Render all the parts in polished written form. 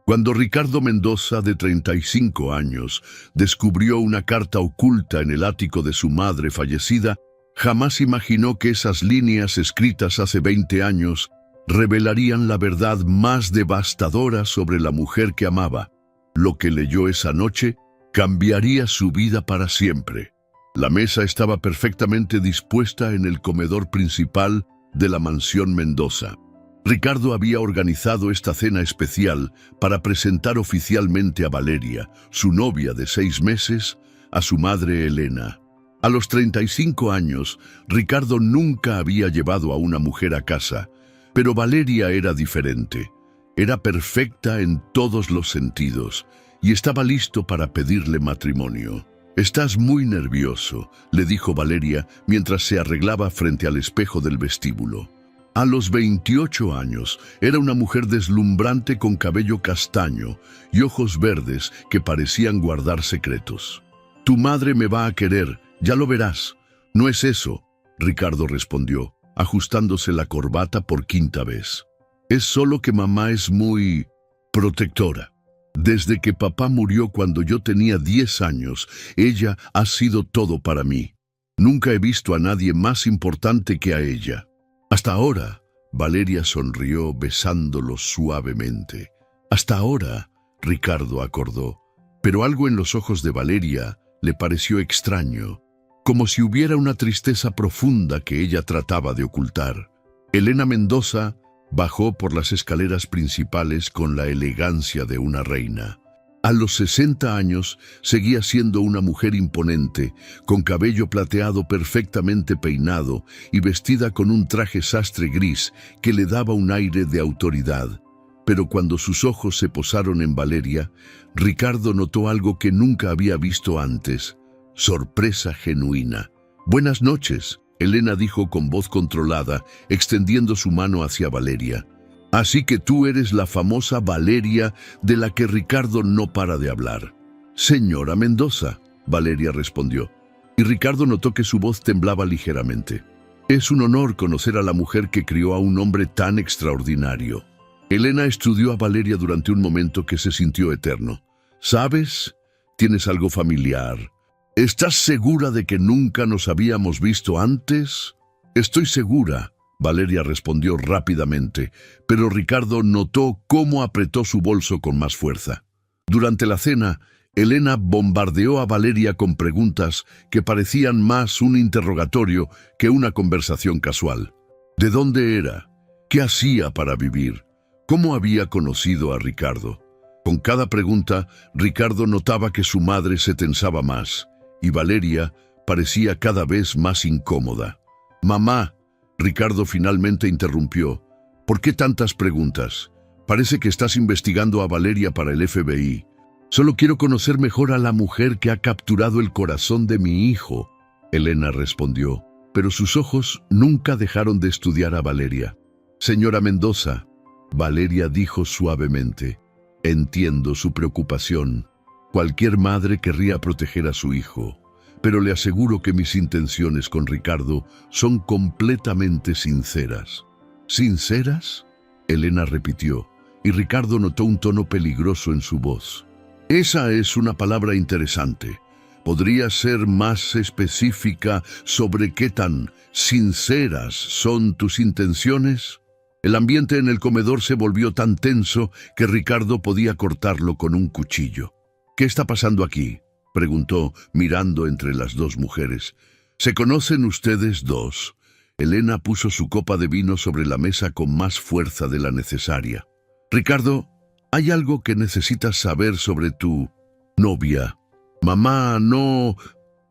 Cuando Ricardo Mendoza, de 35 años, descubrió una carta oculta en el ático de su madre fallecida, jamás imaginó que esas líneas escritas hace 20 años revelarían la verdad más devastadora sobre la mujer que amaba. Lo que leyó esa noche cambiaría su vida para siempre. La mesa estaba perfectamente dispuesta en el comedor principal de la mansión Mendoza. Ricardo había organizado esta cena especial para presentar oficialmente a Valeria, su novia de 6 meses, a su madre Elena. A los 35 años, Ricardo nunca había llevado a una mujer a casa, pero Valeria era diferente. Era perfecta en todos los sentidos y estaba listo para pedirle matrimonio. «Estás muy nervioso», le dijo Valeria mientras se arreglaba frente al espejo del vestíbulo. A los 28 años, era una mujer deslumbrante con cabello castaño y ojos verdes que parecían guardar secretos. «Tu madre me va a querer, ya lo verás». «No es eso», Ricardo respondió, ajustándose la corbata por 5ª vez. «Es solo que mamá es muy protectora. Desde que papá murió cuando yo tenía 10 años, ella ha sido todo para mí. Nunca he visto a nadie más importante que a ella». «Hasta ahora», Valeria sonrió besándolo suavemente. «Hasta ahora», Ricardo acordó, pero algo en los ojos de Valeria le pareció extraño, como si hubiera una tristeza profunda que ella trataba de ocultar. Elena Mendoza bajó por las escaleras principales con la elegancia de una reina. A los 60 años seguía siendo una mujer imponente, con cabello plateado perfectamente peinado y vestida con un traje sastre gris que le daba un aire de autoridad. Pero cuando sus ojos se posaron en Valeria, Ricardo notó algo que nunca había visto antes: sorpresa genuina. «Buenas noches», Elena dijo con voz controlada, extendiendo su mano hacia Valeria. «Así que tú eres la famosa Valeria de la que Ricardo no para de hablar». «Señora Mendoza», Valeria respondió, y Ricardo notó que su voz temblaba ligeramente. «Es un honor conocer a la mujer que crió a un hombre tan extraordinario». Elena estudió a Valeria durante un momento que se sintió eterno. «¿Sabes? Tienes algo familiar. ¿Estás segura de que nunca nos habíamos visto antes?» «Estoy segura», Valeria respondió rápidamente, pero Ricardo notó cómo apretó su bolso con más fuerza. Durante la cena, Elena bombardeó a Valeria con preguntas que parecían más un interrogatorio que una conversación casual. ¿De dónde era? ¿Qué hacía para vivir? ¿Cómo había conocido a Ricardo? Con cada pregunta, Ricardo notaba que su madre se tensaba más, y Valeria parecía cada vez más incómoda. «Mamá», Ricardo finalmente interrumpió, «¿por qué tantas preguntas? Parece que estás investigando a Valeria para el FBI. Solo quiero conocer mejor a la mujer que ha capturado el corazón de mi hijo», Elena respondió, pero sus ojos nunca dejaron de estudiar a Valeria. «Señora Mendoza», Valeria dijo suavemente, «entiendo su preocupación. Cualquier madre querría proteger a su hijo. Pero le aseguro que mis intenciones con Ricardo son completamente sinceras». «¿Sinceras?», Elena repitió, y Ricardo notó un tono peligroso en su voz. «Esa es una palabra interesante. ¿Podría ser más específica sobre qué tan sinceras son tus intenciones?» El ambiente en el comedor se volvió tan tenso que Ricardo podía cortarlo con un cuchillo. «¿Qué está pasando aquí?», preguntó, mirando entre las dos mujeres. «¿Se conocen ustedes dos?». Elena puso su copa de vino sobre la mesa con más fuerza de la necesaria. «Ricardo, ¿hay algo que necesitas saber sobre tu novia?» «Mamá, no.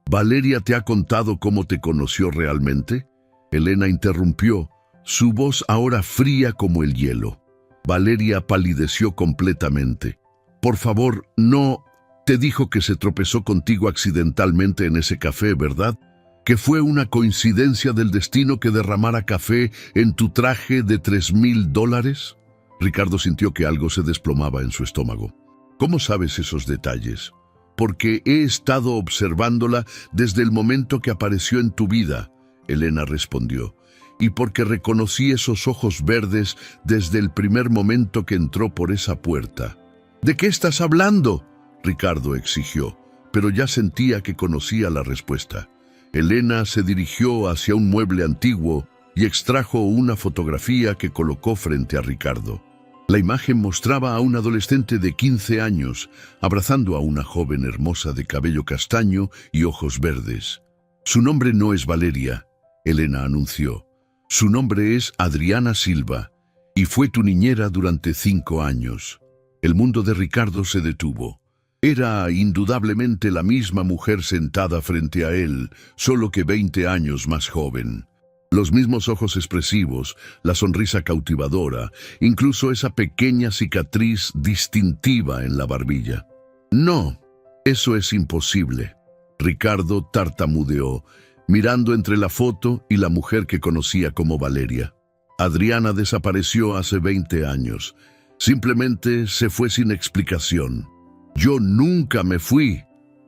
¿Valeria te ha contado cómo te conoció realmente?». Elena interrumpió, su voz ahora fría como el hielo. Valeria palideció completamente. «Por favor, no. Te dijo que se tropezó contigo accidentalmente en ese café, ¿verdad? ¿Que fue una coincidencia del destino que derramara café en tu traje de $3,000? Ricardo sintió que algo se desplomaba en su estómago. «¿Cómo sabes esos detalles?» «Porque he estado observándola desde el momento que apareció en tu vida», Elena respondió, «y porque reconocí esos ojos verdes desde el primer momento que entró por esa puerta». ¿De qué estás hablando?, Ricardo exigió, pero ya sentía que conocía la respuesta. Elena se dirigió hacia un mueble antiguo y extrajo una fotografía que colocó frente a Ricardo. La imagen mostraba a un adolescente de 15 años abrazando a una joven hermosa de cabello castaño y ojos verdes. «Su nombre no es Valeria», Elena anunció. «Su nombre es Adriana Silva y fue tu niñera durante 5 años». El mundo de Ricardo se detuvo. Era indudablemente la misma mujer sentada frente a él, solo que 20 años más joven. Los mismos ojos expresivos, la sonrisa cautivadora, incluso esa pequeña cicatriz distintiva en la barbilla. «No, eso es imposible», Ricardo tartamudeó, mirando entre la foto y la mujer que conocía como Valeria. «Adriana desapareció hace 20 años. Simplemente se fue sin explicación. Yo nunca me fui».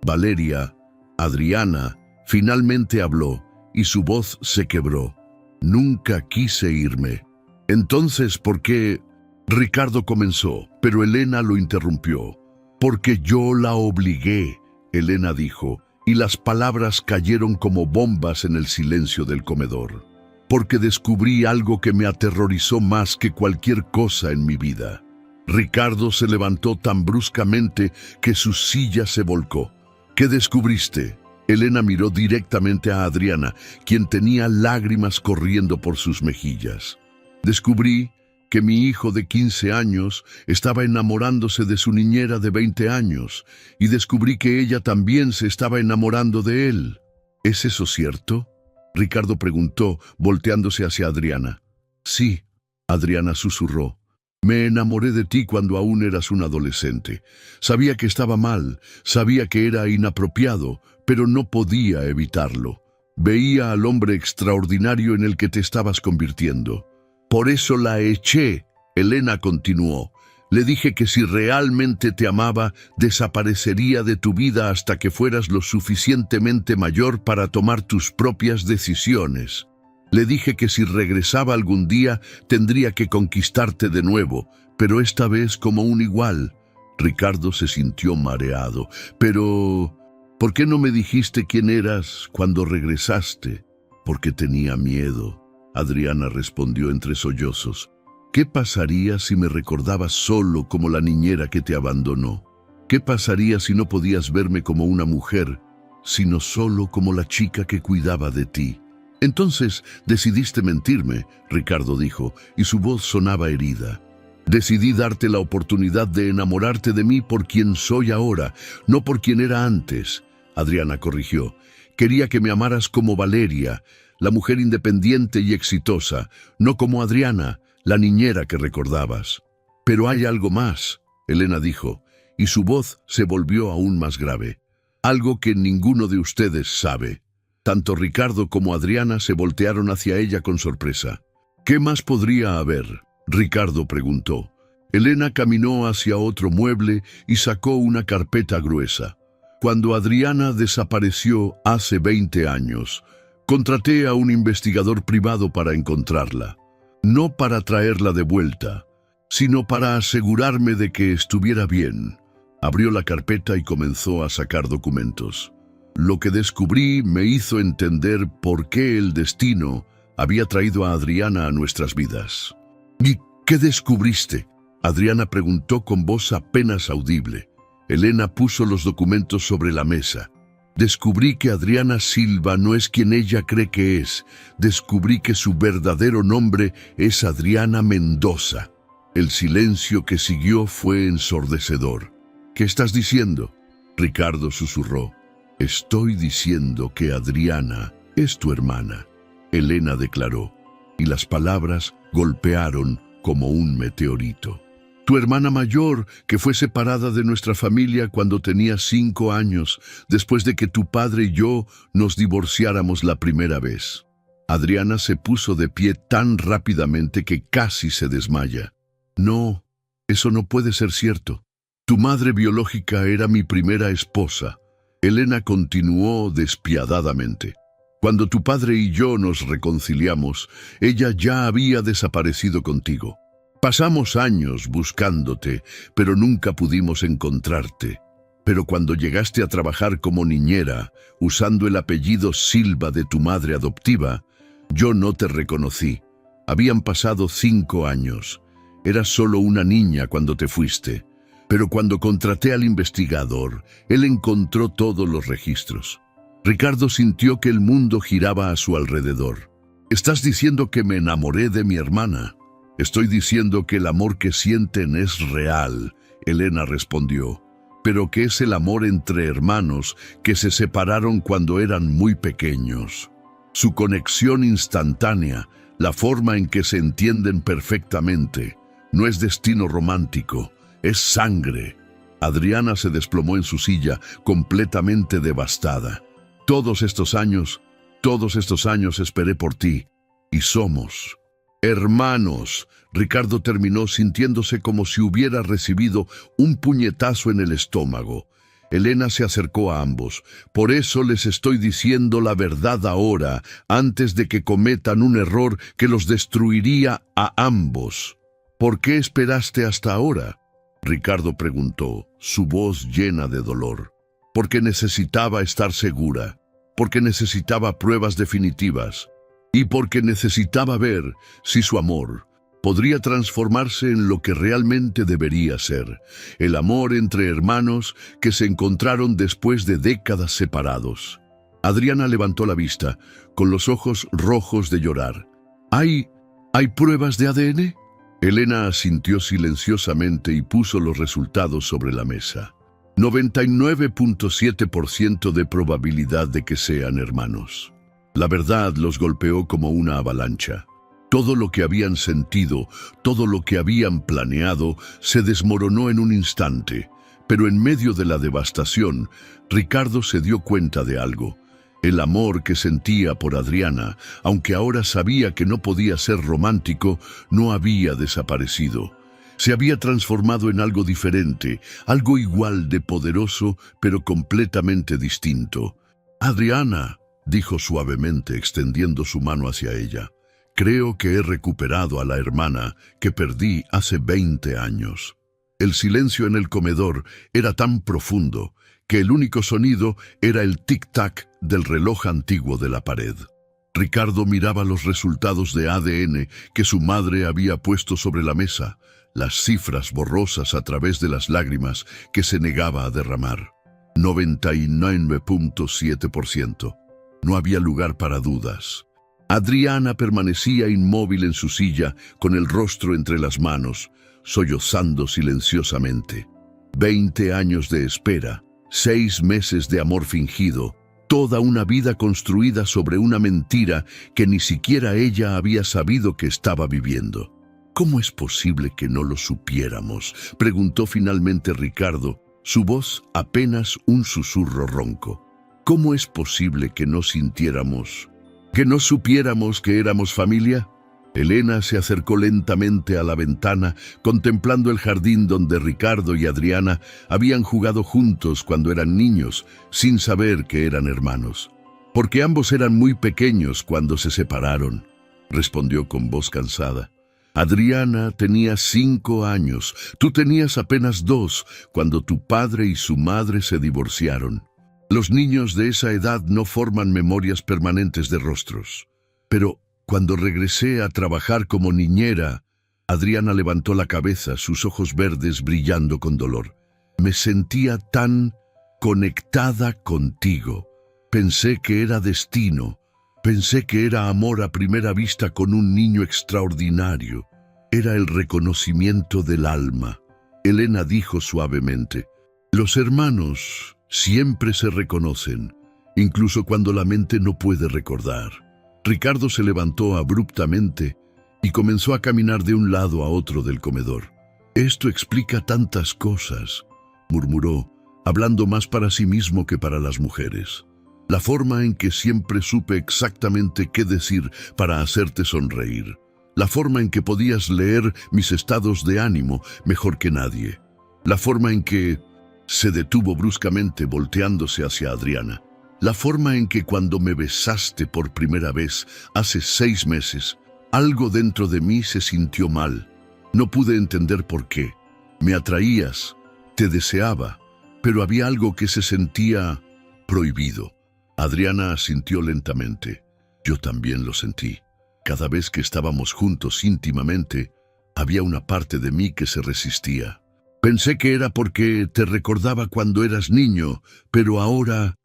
Valeria, Adriana, finalmente habló y su voz se quebró. «Nunca quise irme». «Entonces, ¿por qué?», Ricardo comenzó, pero Elena lo interrumpió. «Porque yo la obligué», Elena dijo, y las palabras cayeron como bombas en el silencio del comedor. «Porque descubrí algo que me aterrorizó más que cualquier cosa en mi vida». Ricardo se levantó tan bruscamente que su silla se volcó. «¿Qué descubriste?». Elena miró directamente a Adriana, quien tenía lágrimas corriendo por sus mejillas. «Descubrí que mi hijo de 15 años estaba enamorándose de su niñera de 20 años, y descubrí que ella también se estaba enamorando de él». «¿Es eso cierto?», Ricardo preguntó, volteándose hacia Adriana. «Sí», Adriana susurró. «Me enamoré de ti cuando aún eras un adolescente. Sabía que estaba mal, sabía que era inapropiado, pero no podía evitarlo. Veía al hombre extraordinario en el que te estabas convirtiendo. Por eso la eché», Elena continuó. «Le dije que si realmente te amaba, desaparecería de tu vida hasta que fueras lo suficientemente mayor para tomar tus propias decisiones. Le dije que si regresaba algún día, tendría que conquistarte de nuevo, pero esta vez como un igual». Ricardo se sintió mareado. «Pero, ¿por qué no me dijiste quién eras cuando regresaste?». «Porque tenía miedo», Adriana respondió entre sollozos. «¿Qué pasaría si me recordabas solo como la niñera que te abandonó? ¿Qué pasaría si no podías verme como una mujer, sino solo como la chica que cuidaba de ti?». «Entonces decidiste mentirme», Ricardo dijo, y su voz sonaba herida. «Decidí darte la oportunidad de enamorarte de mí por quien soy ahora, no por quien era antes», Adriana corrigió. «Quería que me amaras como Valeria, la mujer independiente y exitosa, no como Adriana, la niñera que recordabas». «Pero hay algo más», Elena dijo, y su voz se volvió aún más grave. «Algo que ninguno de ustedes sabe». Tanto Ricardo como Adriana se voltearon hacia ella con sorpresa. «¿Qué más podría haber?», Ricardo preguntó. Elena caminó hacia otro mueble y sacó una carpeta gruesa. «Cuando Adriana desapareció hace 20 años, contraté a un investigador privado para encontrarla. No para traerla de vuelta, sino para asegurarme de que estuviera bien». Abrió la carpeta y comenzó a sacar documentos. «Lo que descubrí me hizo entender por qué el destino había traído a Adriana a nuestras vidas». «¿Y qué descubriste?», Adriana preguntó con voz apenas audible. Elena puso los documentos sobre la mesa. «Descubrí que Adriana Silva no es quien ella cree que es. Descubrí que su verdadero nombre es Adriana Mendoza». El silencio que siguió fue ensordecedor. «¿Qué estás diciendo?», Ricardo susurró. «Estoy diciendo que Adriana es tu hermana», Elena declaró, y las palabras golpearon como un meteorito. «Tu hermana mayor, que fue separada de nuestra familia cuando tenía 5 años, después de que tu padre y yo nos divorciáramos la primera vez». Adriana se puso de pie tan rápidamente que casi se desmaya. «No, eso no puede ser cierto. Tu madre biológica era mi primera esposa», Elena continuó despiadadamente. «Cuando tu padre y yo nos reconciliamos, ella ya había desaparecido contigo. Pasamos años buscándote, pero nunca pudimos encontrarte. Pero cuando llegaste a trabajar como niñera, usando el apellido Silva de tu madre adoptiva, yo no te reconocí. Habían pasado 5 años. Eras solo una niña cuando te fuiste. Pero cuando contraté al investigador, él encontró todos los registros. Ricardo sintió que el mundo giraba a su alrededor. «Estás diciendo que me enamoré de mi hermana». «Estoy diciendo que el amor que sienten es real», Elena respondió, «pero que es el amor entre hermanos que se separaron cuando eran muy pequeños. Su conexión instantánea, la forma en que se entienden perfectamente, no es destino romántico, es sangre». Adriana se desplomó en su silla, completamente devastada. Todos estos años esperé por ti, y somos hermanos. Ricardo terminó sintiéndose como si hubiera recibido un puñetazo en el estómago. Elena se acercó a ambos. «Por eso les estoy diciendo la verdad ahora, antes de que cometan un error que los destruiría a ambos». «¿Por qué esperaste hasta ahora?», Ricardo preguntó, su voz llena de dolor. «Porque necesitaba estar segura, porque necesitaba pruebas definitivas, y porque necesitaba ver si su amor podría transformarse en lo que realmente debería ser, el amor entre hermanos que se encontraron después de décadas separados». Adriana levantó la vista, con los ojos rojos de llorar. ¿Hay pruebas de ADN? Elena asintió silenciosamente y puso los resultados sobre la mesa. 99.7% de probabilidad de que sean hermanos. La verdad los golpeó como una avalancha. Todo lo que habían sentido, todo lo que habían planeado, se desmoronó en un instante. Pero en medio de la devastación, Ricardo se dio cuenta de algo. El amor que sentía por Adriana, aunque ahora sabía que no podía ser romántico, no había desaparecido. Se había transformado en algo diferente, algo igual de poderoso, pero completamente distinto. «Adriana», dijo suavemente, extendiendo su mano hacia ella, «creo que he recuperado a la hermana que perdí hace 20 años». El silencio en el comedor era tan profundo que el único sonido era el tic-tac del reloj antiguo de la pared. Ricardo miraba los resultados de ADN que su madre había puesto sobre la mesa, las cifras borrosas a través de las lágrimas que se negaba a derramar. 99.7%. No había lugar para dudas. Adriana permanecía inmóvil en su silla, con el rostro entre las manos, sollozando silenciosamente. 20 años de espera, 6 meses de amor fingido, toda una vida construida sobre una mentira que ni siquiera ella había sabido que estaba viviendo. «¿Cómo es posible que no lo supiéramos?», preguntó finalmente Ricardo, su voz apenas un susurro ronco. «¿Cómo es posible que no sintiéramos, que no supiéramos que éramos familia?». Elena se acercó lentamente a la ventana, contemplando el jardín donde Ricardo y Adriana habían jugado juntos cuando eran niños, sin saber que eran hermanos. «Porque ambos eran muy pequeños cuando se separaron», respondió con voz cansada. «Adriana tenía 5 años, tú tenías apenas 2 cuando tu padre y su madre se divorciaron. Los niños de esa edad no forman memorias permanentes de rostros. Pero cuando regresé a trabajar como niñera», Adriana levantó la cabeza, sus ojos verdes brillando con dolor. «Me sentía tan conectada contigo. Pensé que era destino. Pensé que era amor a primera vista con un niño extraordinario. Era el reconocimiento del alma». Elena dijo suavemente, «Los hermanos siempre se reconocen, incluso cuando la mente no puede recordar». Ricardo se levantó abruptamente y comenzó a caminar de un lado a otro del comedor. «Esto explica tantas cosas», murmuró, hablando más para sí mismo que para las mujeres. «La forma en que siempre supe exactamente qué decir para hacerte sonreír. La forma en que podías leer mis estados de ánimo mejor que nadie. La forma en que…» Se detuvo bruscamente, volteándose hacia Adriana. «La forma en que cuando me besaste por primera vez, hace 6 meses, algo dentro de mí se sintió mal. No pude entender por qué. Me atraías, te deseaba, pero había algo que se sentía prohibido. Adriana asintió lentamente. Yo también lo sentí. Cada vez que estábamos juntos íntimamente, había una parte de mí que se resistía. Pensé que era porque te recordaba cuando eras niño, pero ahora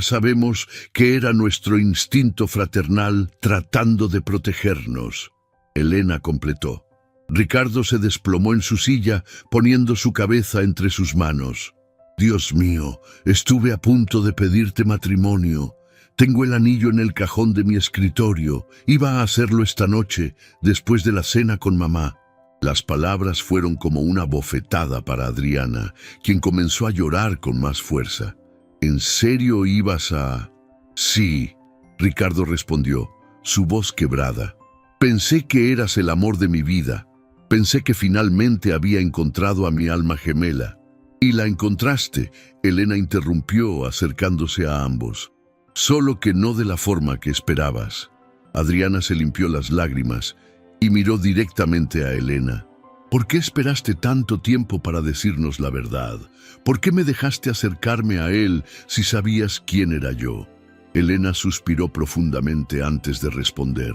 sabemos que era nuestro instinto fraternal tratando de protegernos. Elena completó. Ricardo se desplomó en su silla, poniendo su cabeza entre sus manos. Dios mío, estuve a punto de pedirte matrimonio. Tengo el anillo en el cajón de mi escritorio. Iba a hacerlo esta noche, después de la cena con mamá. Las palabras fueron como una bofetada para Adriana, quien comenzó a llorar con más fuerza. ¿En serio ibas a...? Sí, Ricardo respondió, su voz quebrada. Pensé que eras el amor de mi vida. Pensé que finalmente había encontrado a mi alma gemela. Y la encontraste, Elena interrumpió acercándose a ambos. Solo que no de la forma que esperabas. Adriana se limpió las lágrimas y miró directamente a Elena. ¿Por qué esperaste tanto tiempo para decirnos la verdad? ¿Por qué me dejaste acercarme a él si sabías quién era yo? Elena suspiró profundamente antes de responder.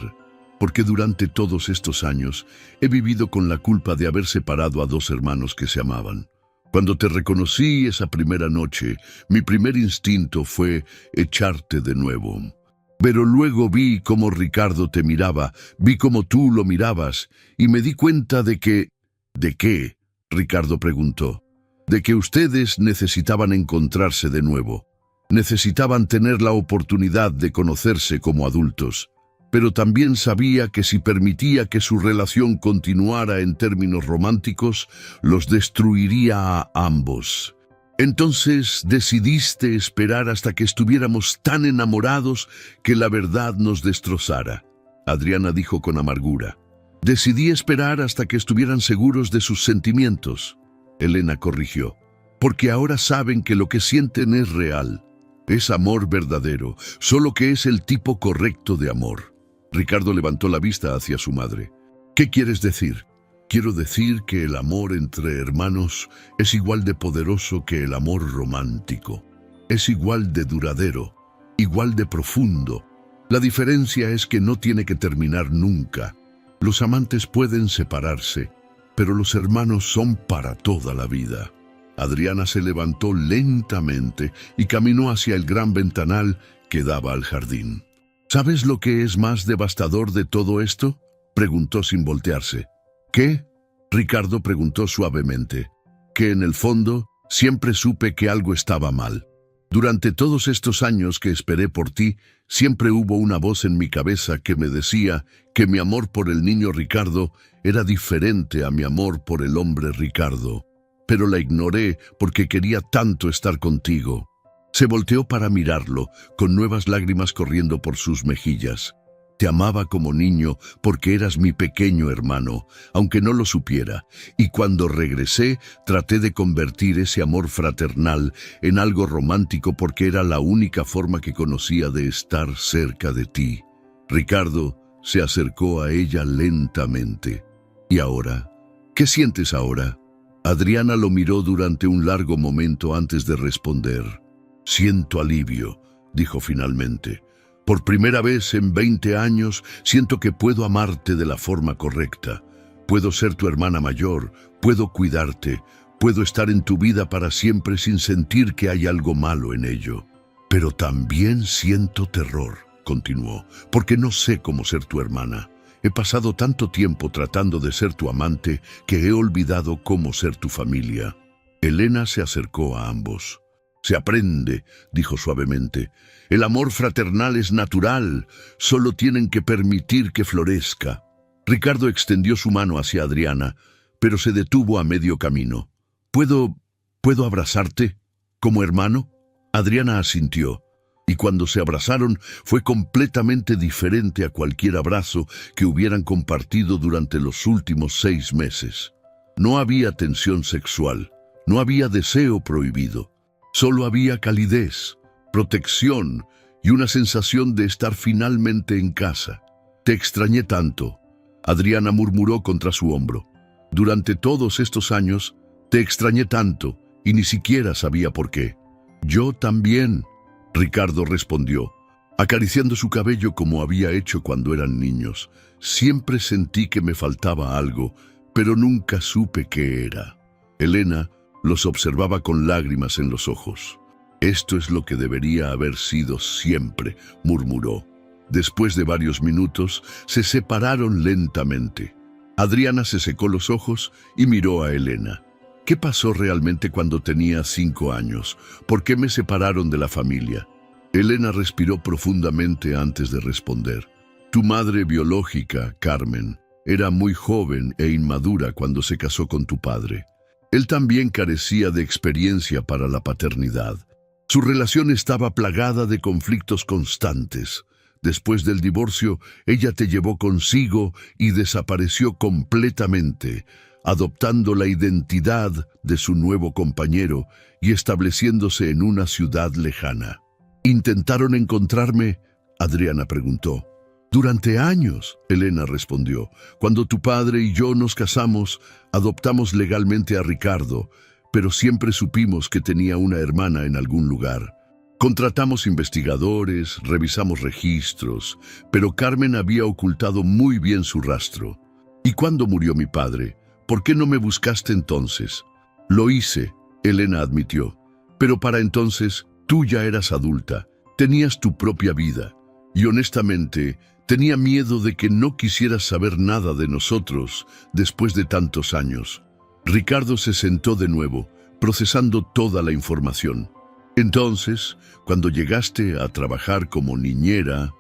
Porque durante todos estos años he vivido con la culpa de haber separado a dos hermanos que se amaban. Cuando te reconocí esa primera noche, mi primer instinto fue echarte de nuevo. Pero luego vi cómo Ricardo te miraba, vi cómo tú lo mirabas, y me di cuenta de que... ¿De qué?, Ricardo preguntó. De que ustedes necesitaban encontrarse de nuevo. Necesitaban tener la oportunidad de conocerse como adultos. Pero también sabía que si permitía que su relación continuara en términos románticos, los destruiría a ambos. Entonces decidiste esperar hasta que estuviéramos tan enamorados que la verdad nos destrozara. Adriana dijo con amargura. Decidí esperar hasta que estuvieran seguros de sus sentimientos. Elena corrigió. Porque ahora saben que lo que sienten es real. Es amor verdadero, solo que es el tipo correcto de amor. Ricardo levantó la vista hacia su madre. ¿Qué quieres decir? Quiero decir que el amor entre hermanos es igual de poderoso que el amor romántico. Es igual de duradero, igual de profundo. La diferencia es que no tiene que terminar nunca. Los amantes pueden separarse, pero los hermanos son para toda la vida. Adriana se levantó lentamente y caminó hacia el gran ventanal que daba al jardín. ¿Sabes lo que es más devastador de todo esto?, preguntó sin voltearse. ¿Qué?, Ricardo preguntó suavemente. Que en el fondo siempre supe que algo estaba mal. Durante todos estos años que esperé por ti, siempre hubo una voz en mi cabeza que me decía que mi amor por el niño Ricardo era diferente a mi amor por el hombre Ricardo. Pero la ignoré porque quería tanto estar contigo. Se volteó para mirarlo, con nuevas lágrimas corriendo por sus mejillas. Te amaba como niño porque eras mi pequeño hermano, aunque no lo supiera, y cuando regresé traté de convertir ese amor fraternal en algo romántico porque era la única forma que conocía de estar cerca de ti. Ricardo se acercó a ella lentamente. ¿Y ahora? ¿Qué sientes ahora? Adriana lo miró durante un largo momento antes de responder. Siento alivio, dijo finalmente. Por primera vez en 20 años siento que puedo amarte de la forma correcta. Puedo ser tu hermana mayor, puedo cuidarte, puedo estar en tu vida para siempre sin sentir que hay algo malo en ello. Pero también siento terror, continuó, porque no sé cómo ser tu hermana. He pasado tanto tiempo tratando de ser tu amante que he olvidado cómo ser tu familia. Elena se acercó a ambos. Se aprende, dijo suavemente. El amor fraternal es natural, solo tienen que permitir que florezca. Ricardo extendió su mano hacia Adriana, pero se detuvo a medio camino. ¿Puedo abrazarte? ¿Como hermano? Adriana asintió, y cuando se abrazaron fue completamente diferente a cualquier abrazo que hubieran compartido durante los últimos 6 meses. No había tensión sexual, no había deseo prohibido. Solo había calidez, protección y una sensación de estar finalmente en casa. Te extrañé tanto, Adriana murmuró contra su hombro. Durante todos estos años te extrañé tanto y ni siquiera sabía por qué. Yo también, Ricardo respondió, acariciando su cabello como había hecho cuando eran niños. Siempre sentí que me faltaba algo, pero nunca supe qué era. Elena los observaba con lágrimas en los ojos. Esto es lo que debería haber sido siempre, murmuró. Después de varios minutos, se separaron lentamente. Adriana se secó los ojos y miró a Elena. ¿Qué pasó realmente cuando tenía 5 años? ¿Por qué me separaron de la familia? Elena respiró profundamente antes de responder. Tu madre biológica, Carmen, era muy joven e inmadura cuando se casó con tu padre. Él también carecía de experiencia para la paternidad. Su relación estaba plagada de conflictos constantes. Después del divorcio, ella te llevó consigo y desapareció completamente, adoptando la identidad de su nuevo compañero y estableciéndose en una ciudad lejana. ¿Intentaron encontrarme?, Adriana preguntó. Durante años, Elena respondió. Cuando tu padre y yo nos casamos, adoptamos legalmente a Ricardo, pero siempre supimos que tenía una hermana en algún lugar. Contratamos investigadores, revisamos registros, pero Carmen había ocultado muy bien su rastro. ¿Y cuándo murió mi padre? ¿Por qué no me buscaste entonces? Lo hice, Elena admitió, pero para entonces tú ya eras adulta, tenías tu propia vida, y honestamente tenía miedo de que no quisieras saber nada de nosotros después de tantos años. Ricardo se sentó de nuevo, procesando toda la información. Entonces, cuando llegaste a trabajar como niñera,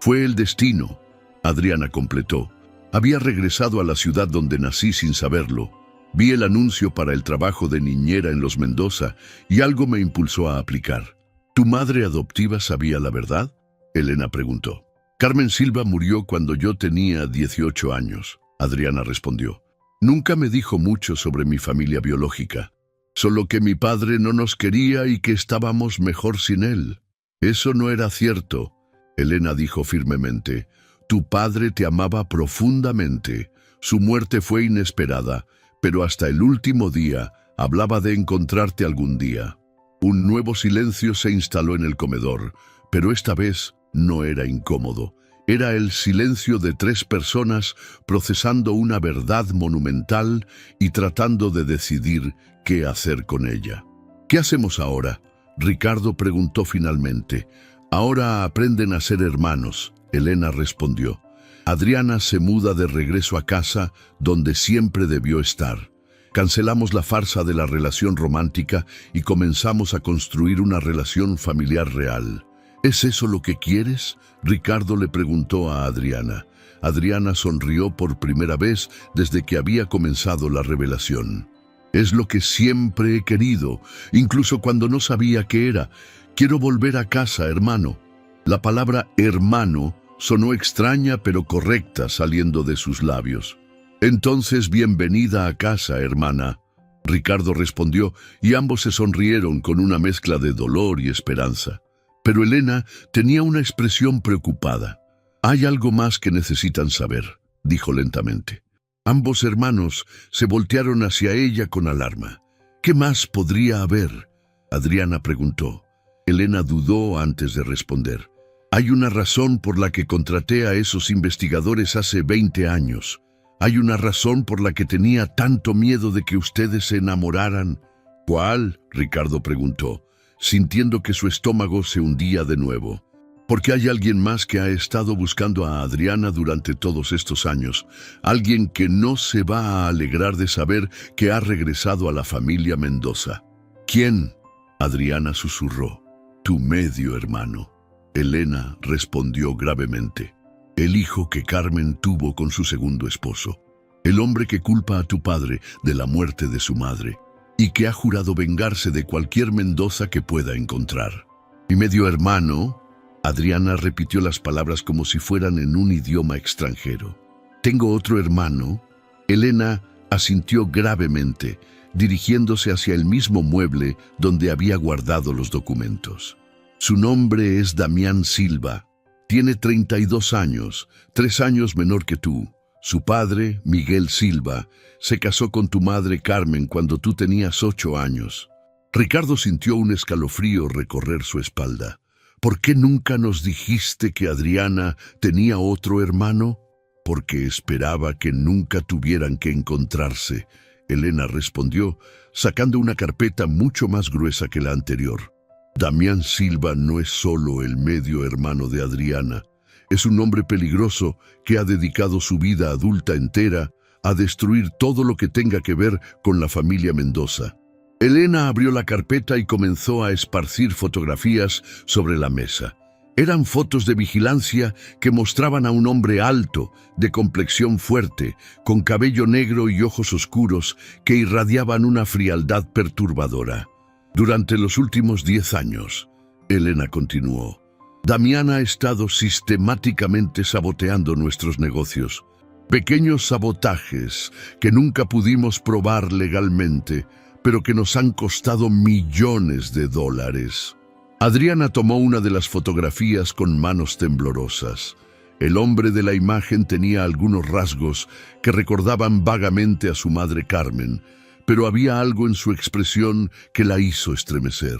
fue el destino, Adriana completó. Había regresado a la ciudad donde nací sin saberlo. Vi el anuncio para el trabajo de niñera en Los Mendoza y algo me impulsó a aplicar. ¿Tu madre adoptiva sabía la verdad?, Elena preguntó. Carmen Silva murió cuando yo tenía 18 años, Adriana respondió. Nunca me dijo mucho sobre mi familia biológica. Solo que mi padre no nos quería y que estábamos mejor sin él. Eso no era cierto, Elena dijo firmemente. Tu padre te amaba profundamente. Su muerte fue inesperada, pero hasta el último día hablaba de encontrarte algún día. Un nuevo silencio se instaló en el comedor, pero esta vez no era incómodo. Era el silencio de 3 personas procesando una verdad monumental y tratando de decidir qué hacer con ella. ¿Qué hacemos ahora?, Ricardo preguntó finalmente. Ahora aprenden a ser hermanos, Elena respondió. Adriana se muda de regreso a casa donde siempre debió estar. Cancelamos la farsa de la relación romántica y comenzamos a construir una relación familiar real. ¿Es eso lo que quieres?, Ricardo le preguntó a Adriana. Adriana sonrió por primera vez desde que había comenzado la revelación. Es lo que siempre he querido, incluso cuando no sabía qué era. Quiero volver a casa, hermano. La palabra hermano sonó extraña pero correcta saliendo de sus labios. Entonces, bienvenida a casa, hermana, Ricardo respondió, y ambos se sonrieron con una mezcla de dolor y esperanza. Pero Elena tenía una expresión preocupada. Hay algo más que necesitan saber, dijo lentamente. Ambos hermanos se voltearon hacia ella con alarma. ¿Qué más podría haber?, Adriana preguntó. Elena dudó antes de responder. Hay una razón por la que contraté a esos investigadores hace 20 años. Hay una razón por la que tenía tanto miedo de que ustedes se enamoraran. ¿Cuál?, Ricardo preguntó, sintiendo que su estómago se hundía de nuevo. Porque hay alguien más que ha estado buscando a Adriana durante todos estos años. Alguien que no se va a alegrar de saber que ha regresado a la familia Mendoza. ¿Quién?, Adriana susurró. Tu medio hermano, Elena respondió gravemente. El hijo que Carmen tuvo con su segundo esposo. El hombre que culpa a tu padre de la muerte de su madre y que ha jurado vengarse de cualquier Mendoza que pueda encontrar. Mi medio hermano, Adriana repitió las palabras como si fueran en un idioma extranjero. Tengo otro hermano. Elena asintió gravemente, dirigiéndose hacia el mismo mueble donde había guardado los documentos. Su nombre es Damián Silva. Tiene 32 años, 3 años menor que tú. Su padre, Miguel Silva, se casó con tu madre Carmen cuando tú tenías 8 años. Ricardo sintió un escalofrío recorrer su espalda. ¿Por qué nunca nos dijiste que Adriana tenía otro hermano? Porque esperaba que nunca tuvieran que encontrarse, Elena respondió, sacando una carpeta mucho más gruesa que la anterior. Damián Silva no es solo el medio hermano de Adriana. Es un hombre peligroso que ha dedicado su vida adulta entera a destruir todo lo que tenga que ver con la familia Mendoza. Elena abrió la carpeta y comenzó a esparcir fotografías sobre la mesa. Eran fotos de vigilancia que mostraban a un hombre alto, de complexión fuerte, con cabello negro y ojos oscuros que irradiaban una frialdad perturbadora. Durante los últimos 10 años, Elena continuó, Damián ha estado sistemáticamente saboteando nuestros negocios. Pequeños sabotajes que nunca pudimos probar legalmente, pero que nos han costado millones de dólares. Adriana tomó una de las fotografías con manos temblorosas. El hombre de la imagen tenía algunos rasgos que recordaban vagamente a su madre Carmen, pero había algo en su expresión que la hizo estremecer.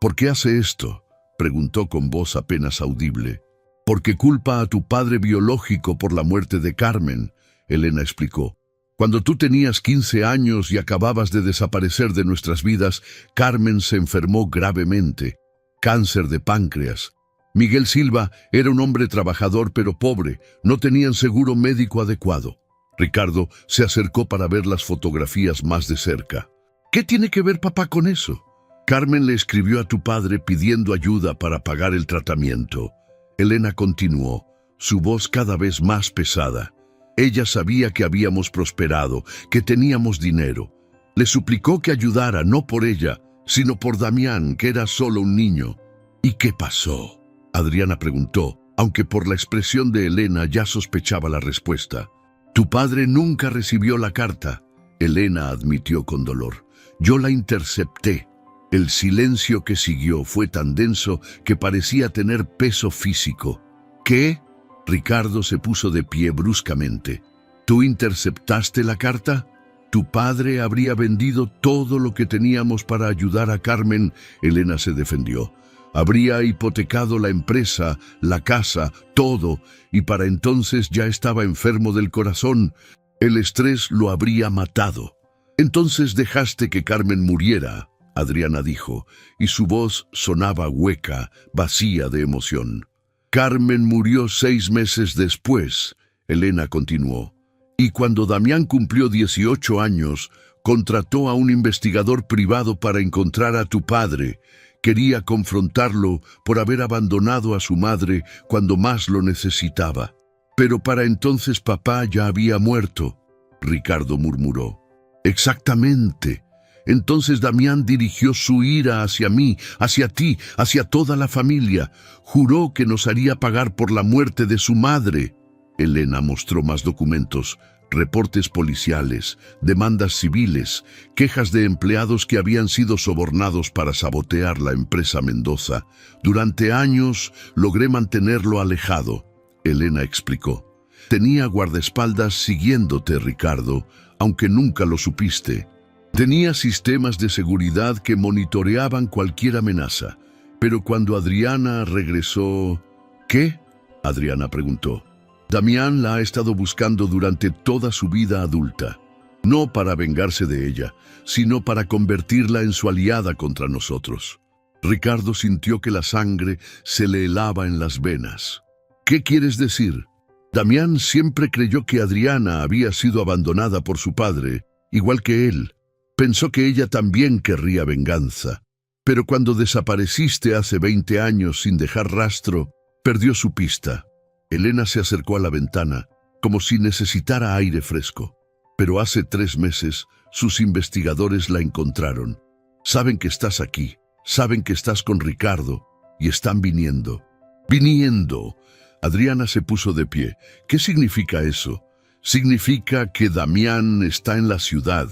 ¿Por qué hace esto?, preguntó con voz apenas audible. «Porque culpa a tu padre biológico por la muerte de Carmen», Elena explicó. «Cuando tú tenías 15 años y acababas de desaparecer de nuestras vidas, Carmen se enfermó gravemente. Cáncer de páncreas. Miguel Silva era un hombre trabajador pero pobre, no tenían seguro médico adecuado». Ricardo se acercó para ver las fotografías más de cerca. «¿Qué tiene que ver papá con eso?» «Carmen le escribió a tu padre pidiendo ayuda para pagar el tratamiento». Elena continuó, su voz cada vez más pesada. Ella sabía que habíamos prosperado, que teníamos dinero. Le suplicó que ayudara, no por ella, sino por Damián, que era solo un niño. «¿Y qué pasó?», Adriana preguntó, aunque por la expresión de Elena ya sospechaba la respuesta. «Tu padre nunca recibió la carta», Elena admitió con dolor. «Yo la intercepté». El silencio que siguió fue tan denso que parecía tener peso físico. «¿Qué?», Ricardo se puso de pie bruscamente. «¿Tú interceptaste la carta?». «Tu padre habría vendido todo lo que teníamos para ayudar a Carmen», Elena se defendió. «Habría hipotecado la empresa, la casa, todo, y para entonces ya estaba enfermo del corazón. El estrés lo habría matado». «Entonces dejaste que Carmen muriera», Adriana dijo, y su voz sonaba hueca, vacía de emoción. «Carmen murió 6 meses después», Elena continuó. «Y cuando Damián cumplió 18 años, contrató a un investigador privado para encontrar a tu padre. Quería confrontarlo por haber abandonado a su madre cuando más lo necesitaba. Pero para entonces papá ya había muerto», Ricardo murmuró. «Exactamente. Entonces Damián dirigió su ira hacia mí, hacia ti, hacia toda la familia. Juró que nos haría pagar por la muerte de su madre». Elena mostró más documentos, reportes policiales, demandas civiles, quejas de empleados que habían sido sobornados para sabotear la empresa Mendoza. «Durante años logré mantenerlo alejado», Elena explicó. «Tenía guardaespaldas siguiéndote, Ricardo, aunque nunca lo supiste. Tenía sistemas de seguridad que monitoreaban cualquier amenaza. Pero cuando Adriana regresó...». «¿Qué?», Adriana preguntó. «Damián la ha estado buscando durante toda su vida adulta. No para vengarse de ella, sino para convertirla en su aliada contra nosotros». Ricardo sintió que la sangre se le helaba en las venas. «¿Qué quieres decir?». «Damián siempre creyó que Adriana había sido abandonada por su padre, igual que él. Pensó que ella también querría venganza. Pero cuando desapareciste hace 20 años sin dejar rastro, perdió su pista». Elena se acercó a la ventana, como si necesitara aire fresco. «Pero hace 3 meses, sus investigadores la encontraron. Saben que estás aquí, saben que estás con Ricardo, y están viniendo». «¿Viniendo?». Adriana se puso de pie. «¿Qué significa eso?». «Significa que Damián está en la ciudad.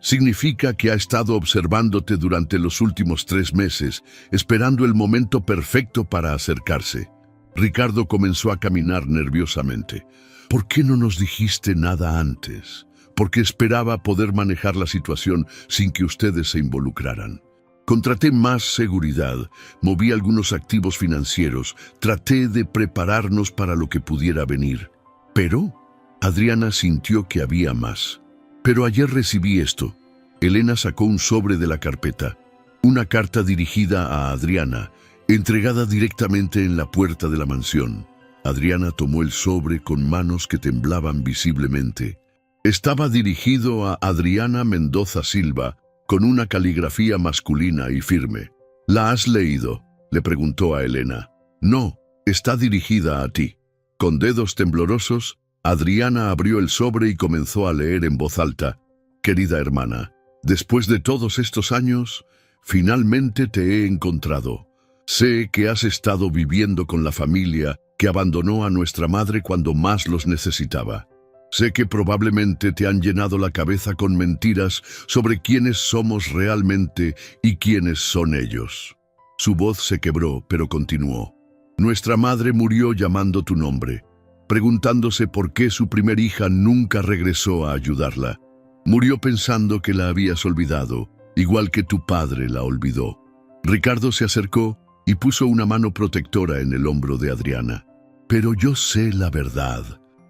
Significa que ha estado observándote durante los últimos 3 meses, esperando el momento perfecto para acercarse». Ricardo comenzó a caminar nerviosamente. ¿Por qué no nos dijiste nada antes? Porque esperaba poder manejar la situación sin que ustedes se involucraran. Contraté más seguridad, moví algunos activos financieros, traté de prepararnos para lo que pudiera venir. Pero Adriana sintió que había más. Pero ayer recibí esto. Elena sacó un sobre de la carpeta, una carta dirigida a Adriana, entregada directamente en la puerta de la mansión. Adriana tomó el sobre con manos que temblaban visiblemente. Estaba dirigido a Adriana Mendoza Silva, con una caligrafía masculina y firme. ¿La has leído?, le preguntó a Elena. No, está dirigida a ti. Con dedos temblorosos, Adriana abrió el sobre y comenzó a leer en voz alta. Querida hermana, después de todos estos años, finalmente te he encontrado. Sé que has estado viviendo con la familia que abandonó a nuestra madre cuando más los necesitaba. Sé que probablemente te han llenado la cabeza con mentiras sobre quiénes somos realmente y quiénes son ellos. Su voz se quebró, pero continuó. Nuestra madre murió llamando tu nombre, preguntándose por qué su primer hija nunca regresó a ayudarla. Murió pensando que la habías olvidado, igual que tu padre la olvidó. Ricardo se acercó y puso una mano protectora en el hombro de Adriana. Pero yo sé la verdad.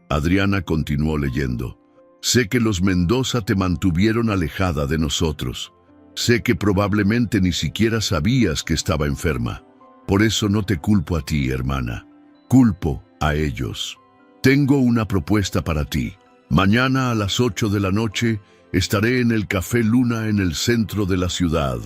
Adriana continuó leyendo. Sé que los Mendoza te mantuvieron alejada de nosotros. Sé que probablemente ni siquiera sabías que estaba enferma. Por eso no te culpo a ti, hermana. Culpo a ellos. Tengo una propuesta para ti. Mañana a las 8 de la noche estaré en el Café Luna en el centro de la ciudad.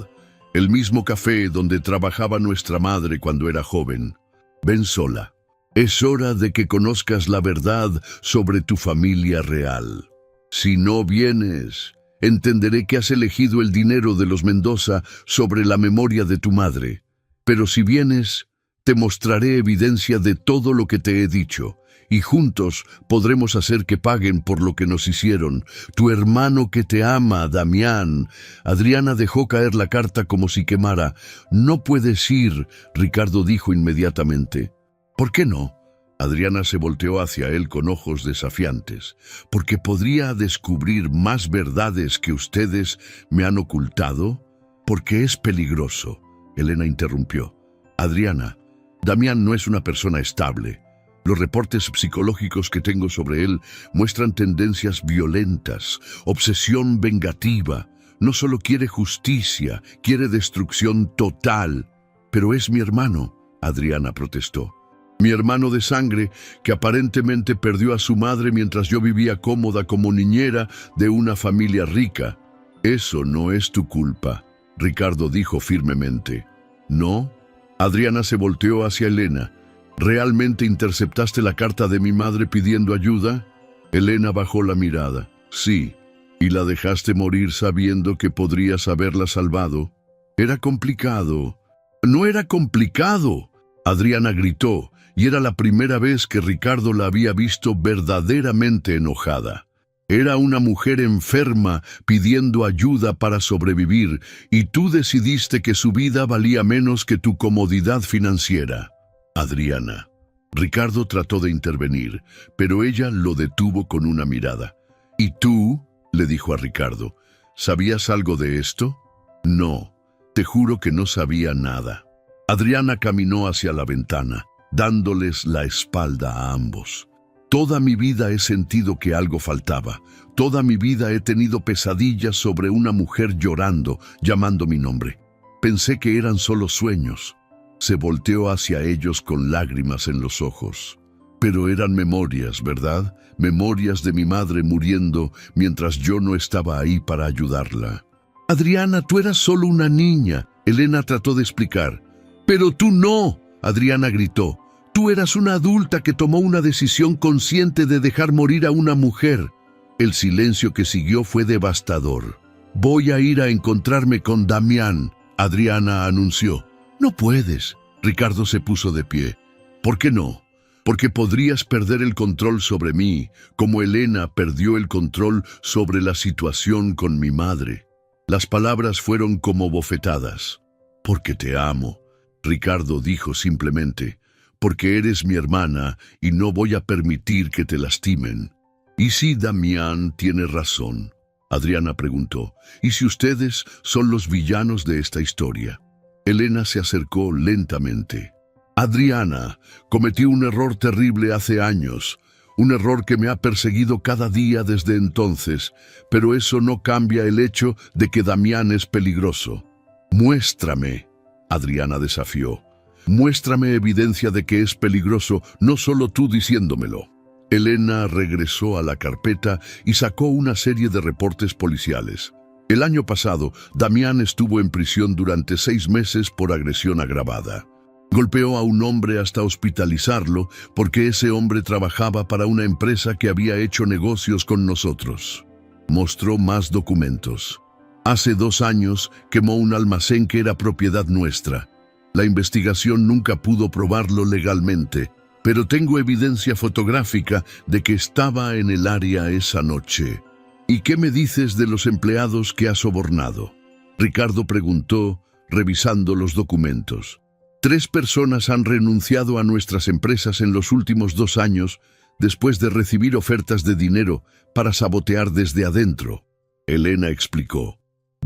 El mismo café donde trabajaba nuestra madre cuando era joven. Ven sola. Es hora de que conozcas la verdad sobre tu familia real. Si no vienes, entenderé que has elegido el dinero de los Mendoza sobre la memoria de tu madre. Pero si vienes, te mostraré evidencia de todo lo que te he dicho, y juntos podremos hacer que paguen por lo que nos hicieron. Tu hermano que te ama, Damián. Adriana dejó caer la carta como si quemara. No puedes ir, Ricardo dijo inmediatamente. ¿Por qué no? Adriana se volteó hacia él con ojos desafiantes. ¿Porque podría descubrir más verdades que ustedes me han ocultado? Porque es peligroso. Elena interrumpió. Adriana, Damián no es una persona estable. Los reportes psicológicos que tengo sobre él muestran tendencias violentas, obsesión vengativa. No solo quiere justicia, quiere destrucción total. Pero es mi hermano, Adriana protestó. Mi hermano de sangre, que aparentemente perdió a su madre mientras yo vivía cómoda como niñera de una familia rica. Eso no es tu culpa, Ricardo dijo firmemente. ¿No? Adriana se volteó hacia Elena. ¿Realmente interceptaste la carta de mi madre pidiendo ayuda? Elena bajó la mirada. Sí. ¿Y la dejaste morir sabiendo que podrías haberla salvado? Era complicado. No era complicado. Adriana gritó, y era la primera vez que Ricardo la había visto verdaderamente enojada. Era una mujer enferma pidiendo ayuda para sobrevivir, y tú decidiste que su vida valía menos que tu comodidad financiera. Adriana. Ricardo trató de intervenir, pero ella lo detuvo con una mirada. ¿Y tú?, le dijo a Ricardo, ¿sabías algo de esto? No, te juro que no sabía nada. Adriana caminó hacia la ventana, dándoles la espalda a ambos. Toda mi vida he sentido que algo faltaba. Toda mi vida he tenido pesadillas sobre una mujer llorando, llamando mi nombre. Pensé que eran solo sueños. Se volteó hacia ellos con lágrimas en los ojos. Pero eran memorias, ¿verdad? Memorias de mi madre muriendo mientras yo no estaba ahí para ayudarla. Adriana, tú eras solo una niña, Elena trató de explicar. Pero tú no, Adriana gritó. Tú eras una adulta que tomó una decisión consciente de dejar morir a una mujer. El silencio que siguió fue devastador. Voy a ir a encontrarme con Damián, Adriana anunció. No puedes. Ricardo se puso de pie. ¿Por qué no? Porque podrías perder el control sobre mí, como Elena perdió el control sobre la situación con mi madre. Las palabras fueron como bofetadas. Porque te amo, Ricardo dijo simplemente. porque eres mi hermana y no voy a permitir que te lastimen. ¿Y si Damián tiene razón?, Adriana preguntó. ¿Y si ustedes son los villanos de esta historia? Elena se acercó lentamente. Adriana, cometí un error terrible hace años, un error que me ha perseguido cada día desde entonces, pero eso no cambia el hecho de que Damián es peligroso. Muéstrame, Adriana desafió. Muéstrame evidencia de que es peligroso, no solo tú diciéndomelo. Elena regresó a la carpeta y sacó una serie de reportes policiales. El año pasado, Damián estuvo en prisión durante 6 meses por agresión agravada. Golpeó a un hombre hasta hospitalizarlo porque ese hombre trabajaba para una empresa que había hecho negocios con nosotros. Mostró más documentos. Hace 2 años quemó un almacén que era propiedad nuestra. La investigación nunca pudo probarlo legalmente, pero tengo evidencia fotográfica de que estaba en el área esa noche. ¿Y qué me dices de los empleados que ha sobornado?, Ricardo preguntó, revisando los documentos. 3 personas han renunciado a nuestras empresas en los últimos 2 años después de recibir ofertas de dinero para sabotear desde adentro, Elena explicó.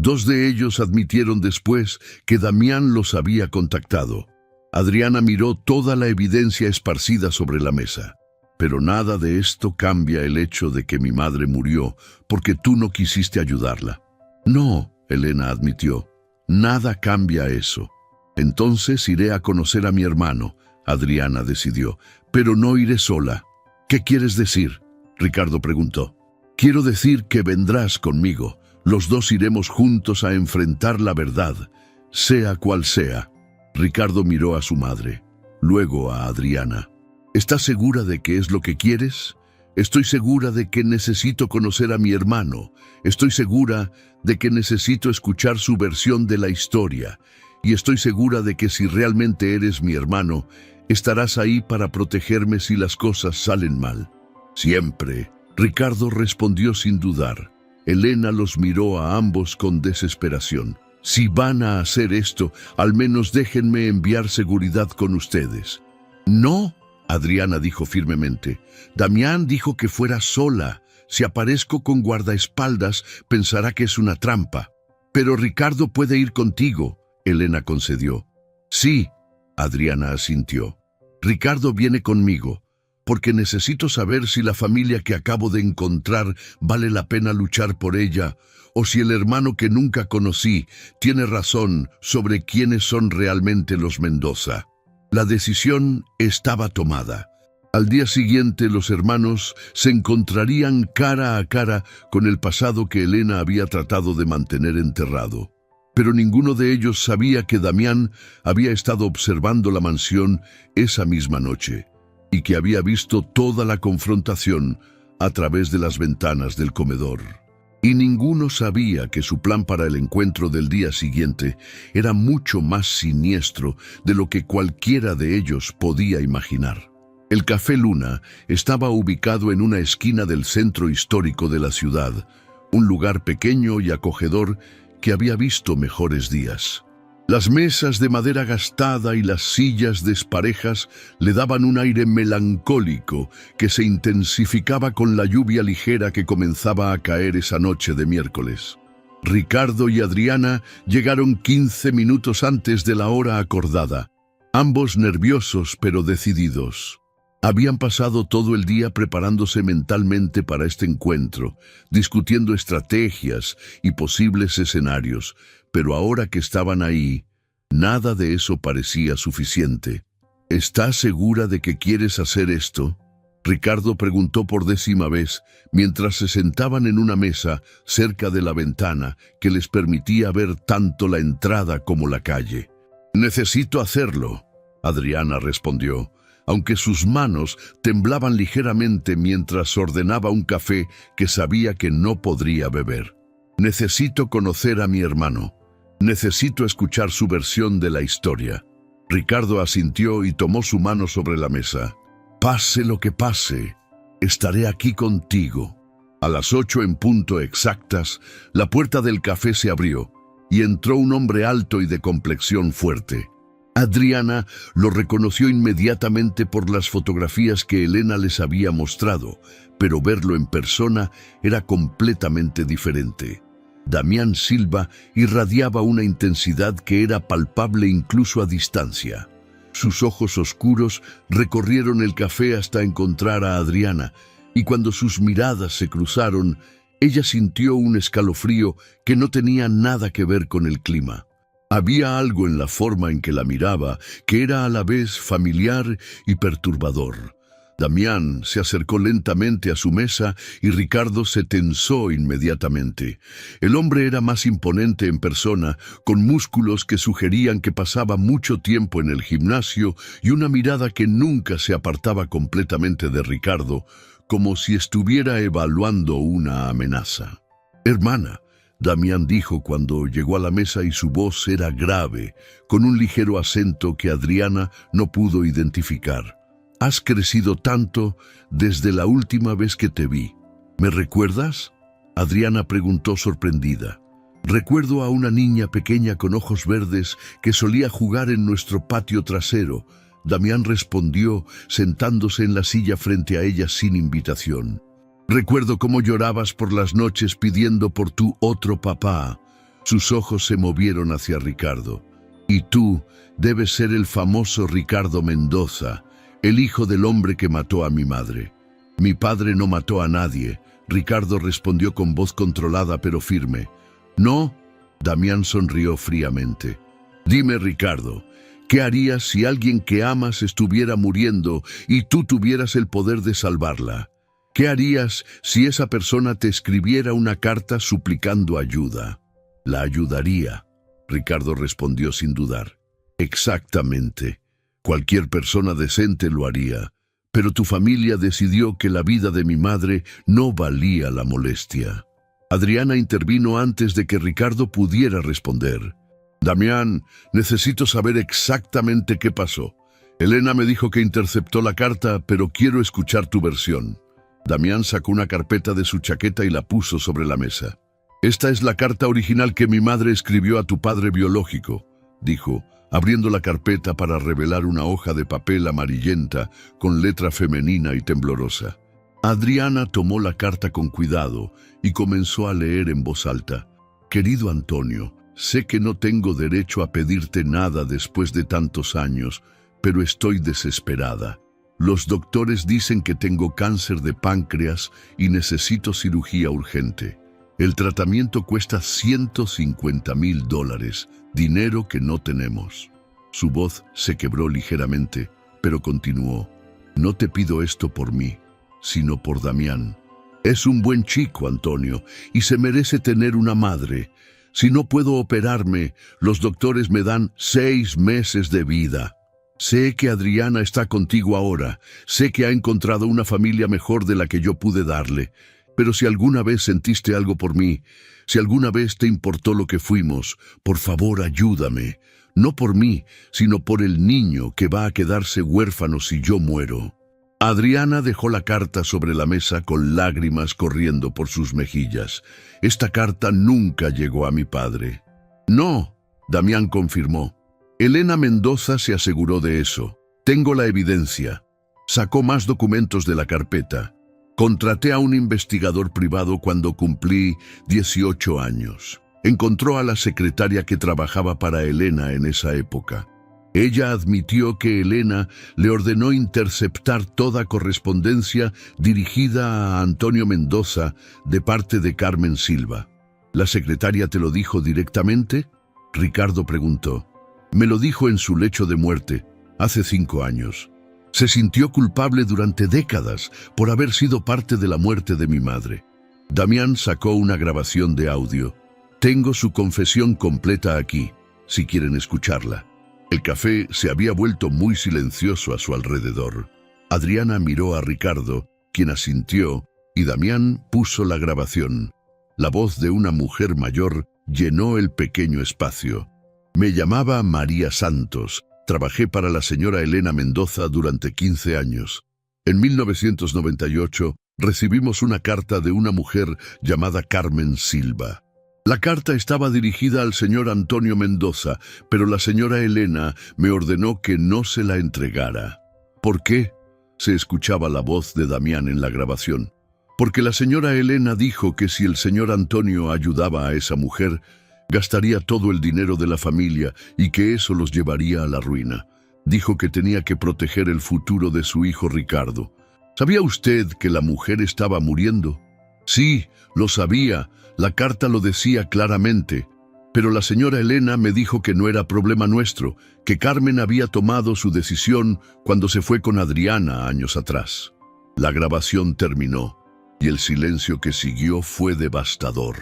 2 de ellos admitieron después que Damián los había contactado. Adriana miró toda la evidencia esparcida sobre la mesa. Pero nada de esto cambia el hecho de que mi madre murió porque tú no quisiste ayudarla. No, Elena admitió. Nada cambia eso. Entonces iré a conocer a mi hermano, Adriana decidió. Pero no iré sola. ¿Qué quieres decir?, Ricardo preguntó. Quiero decir que vendrás conmigo. Los 2 iremos juntos a enfrentar la verdad, sea cual sea. Ricardo miró a su madre, luego a Adriana. ¿Estás segura de que es lo que quieres? Estoy segura de que necesito conocer a mi hermano. Estoy segura de que necesito escuchar su versión de la historia. Y estoy segura de que si realmente eres mi hermano, estarás ahí para protegerme si las cosas salen mal. Siempre, Ricardo respondió sin dudar. Elena los miró a ambos con desesperación. Si van a hacer esto, al menos déjenme enviar seguridad con ustedes. No, Adriana dijo firmemente. Damián dijo que fuera sola. Si aparezco con guardaespaldas, pensará que es una trampa. Pero Ricardo puede ir contigo, Elena concedió. Sí, Adriana asintió. Ricardo viene conmigo, porque necesito saber si la familia que acabo de encontrar vale la pena luchar por ella, o si el hermano que nunca conocí tiene razón sobre quiénes son realmente los Mendoza. La decisión estaba tomada. Al día siguiente los hermanos se encontrarían cara a cara con el pasado que Elena había tratado de mantener enterrado. Pero ninguno de ellos sabía que Damián había estado observando la mansión esa misma noche y que había visto toda la confrontación a través de las ventanas del comedor. Y ninguno sabía que su plan para el encuentro del día siguiente era mucho más siniestro de lo que cualquiera de ellos podía imaginar. El Café Luna estaba ubicado en una esquina del centro histórico de la ciudad, un lugar pequeño y acogedor que había visto mejores días. Las mesas de madera gastada y las sillas desparejas le daban un aire melancólico que se intensificaba con la lluvia ligera que comenzaba a caer esa noche de miércoles. Ricardo y Adriana llegaron 15 minutos antes de la hora acordada, ambos nerviosos pero decididos. Habían pasado todo el día preparándose mentalmente para este encuentro, discutiendo estrategias y posibles escenarios, pero ahora que estaban ahí, nada de eso parecía suficiente. ¿Estás segura de que quieres hacer esto?, Ricardo preguntó por 10ª vez, mientras se sentaban en una mesa cerca de la ventana que les permitía ver tanto la entrada como la calle. «Necesito hacerlo», Adriana respondió, aunque sus manos temblaban ligeramente mientras ordenaba un café que sabía que no podría beber. «Necesito conocer a mi hermano. Necesito escuchar su versión de la historia». Ricardo asintió y tomó su mano sobre la mesa. «Pase lo que pase, estaré aquí contigo». A las 8 en punto exactas, la puerta del café se abrió y entró un hombre alto y de complexión fuerte. Adriana lo reconoció inmediatamente por las fotografías que Elena les había mostrado, pero verlo en persona era completamente diferente. Damián Silva irradiaba una intensidad que era palpable incluso a distancia. Sus ojos oscuros recorrieron el café hasta encontrar a Adriana, y cuando sus miradas se cruzaron, ella sintió un escalofrío que no tenía nada que ver con el clima. Había algo en la forma en que la miraba que era a la vez familiar y perturbador. Damián se acercó lentamente a su mesa y Ricardo se tensó inmediatamente. El hombre era más imponente en persona, con músculos que sugerían que pasaba mucho tiempo en el gimnasio y una mirada que nunca se apartaba completamente de Ricardo, como si estuviera evaluando una amenaza. «Hermana», Damián dijo cuando llegó a la mesa y su voz era grave, con un ligero acento que Adriana no pudo identificar. «Has crecido tanto desde la última vez que te vi. ¿Me recuerdas?», Adriana preguntó sorprendida. «Recuerdo a una niña pequeña con ojos verdes que solía jugar en nuestro patio trasero», Damián respondió, sentándose en la silla frente a ella sin invitación. «Recuerdo cómo llorabas por las noches pidiendo por tu otro papá». Sus ojos se movieron hacia Ricardo. «Y tú debes ser el famoso Ricardo Mendoza, el hijo del hombre que mató a mi madre». «Mi padre no mató a nadie», Ricardo respondió con voz controlada pero firme. «¿No?», Damián sonrió fríamente. «Dime, Ricardo, ¿qué harías si alguien que amas estuviera muriendo y tú tuvieras el poder de salvarla? ¿Qué harías si esa persona te escribiera una carta suplicando ayuda?». «La ayudaría», Ricardo respondió sin dudar. «Exactamente. Cualquier persona decente lo haría. Pero tu familia decidió que la vida de mi madre no valía la molestia». Adriana intervino antes de que Ricardo pudiera responder. «Damián, necesito saber exactamente qué pasó. Elena me dijo que interceptó la carta, pero quiero escuchar tu versión». Damián sacó una carpeta de su chaqueta y la puso sobre la mesa. «Esta es la carta original que mi madre escribió a tu padre biológico», dijo, abriendo la carpeta para revelar una hoja de papel amarillenta con letra femenina y temblorosa. Adriana tomó la carta con cuidado y comenzó a leer en voz alta. «Querido Antonio, sé que no tengo derecho a pedirte nada después de tantos años, pero estoy desesperada. Los doctores dicen que tengo cáncer de páncreas y necesito cirugía urgente. El tratamiento cuesta $150,000, dinero que no tenemos». Su voz se quebró ligeramente, pero continuó. «No te pido esto por mí, sino por Damián. Es un buen chico, Antonio, y se merece tener una madre. Si no puedo operarme, los doctores me dan 6 meses de vida. Sé que Adriana está contigo ahora, sé que ha encontrado una familia mejor de la que yo pude darle, pero si alguna vez sentiste algo por mí, si alguna vez te importó lo que fuimos, por favor ayúdame, no por mí, sino por el niño que va a quedarse huérfano si yo muero». Adriana dejó la carta sobre la mesa con lágrimas corriendo por sus mejillas. «Esta carta nunca llegó a mi padre». «No», Damián confirmó. «Elena Mendoza se aseguró de eso. Tengo la evidencia». Sacó más documentos de la carpeta. «Contraté a un investigador privado cuando cumplí 18 años. Encontró a la secretaria que trabajaba para Elena en esa época. Ella admitió que Elena le ordenó interceptar toda correspondencia dirigida a Antonio Mendoza de parte de Carmen Silva». «¿La secretaria te lo dijo directamente?», Ricardo preguntó. «Me lo dijo en su lecho de muerte, hace 5 años. Se sintió culpable durante décadas por haber sido parte de la muerte de mi madre». Damián sacó una grabación de audio. «Tengo su confesión completa aquí, si quieren escucharla». El café se había vuelto muy silencioso a su alrededor. Adriana miró a Ricardo, quien asintió, y Damián puso la grabación. La voz de una mujer mayor llenó el pequeño espacio. «Me llamaba María Santos. Trabajé para la señora Elena Mendoza durante 15 años. En 1998 recibimos una carta de una mujer llamada Carmen Silva. La carta estaba dirigida al señor Antonio Mendoza, pero la señora Elena me ordenó que no se la entregara. ¿Por qué? Se escuchaba la voz de Damián en la grabación. Porque la señora Elena dijo que si el señor Antonio ayudaba a esa mujer, gastaría todo el dinero de la familia y que eso los llevaría a la ruina. Dijo que tenía que proteger el futuro de su hijo Ricardo. ¿Sabía usted que la mujer estaba muriendo? Sí, lo sabía. La carta lo decía claramente. Pero la señora Elena me dijo que no era problema nuestro, que Carmen había tomado su decisión cuando se fue con Adriana años atrás. La grabación terminó y el silencio que siguió fue devastador.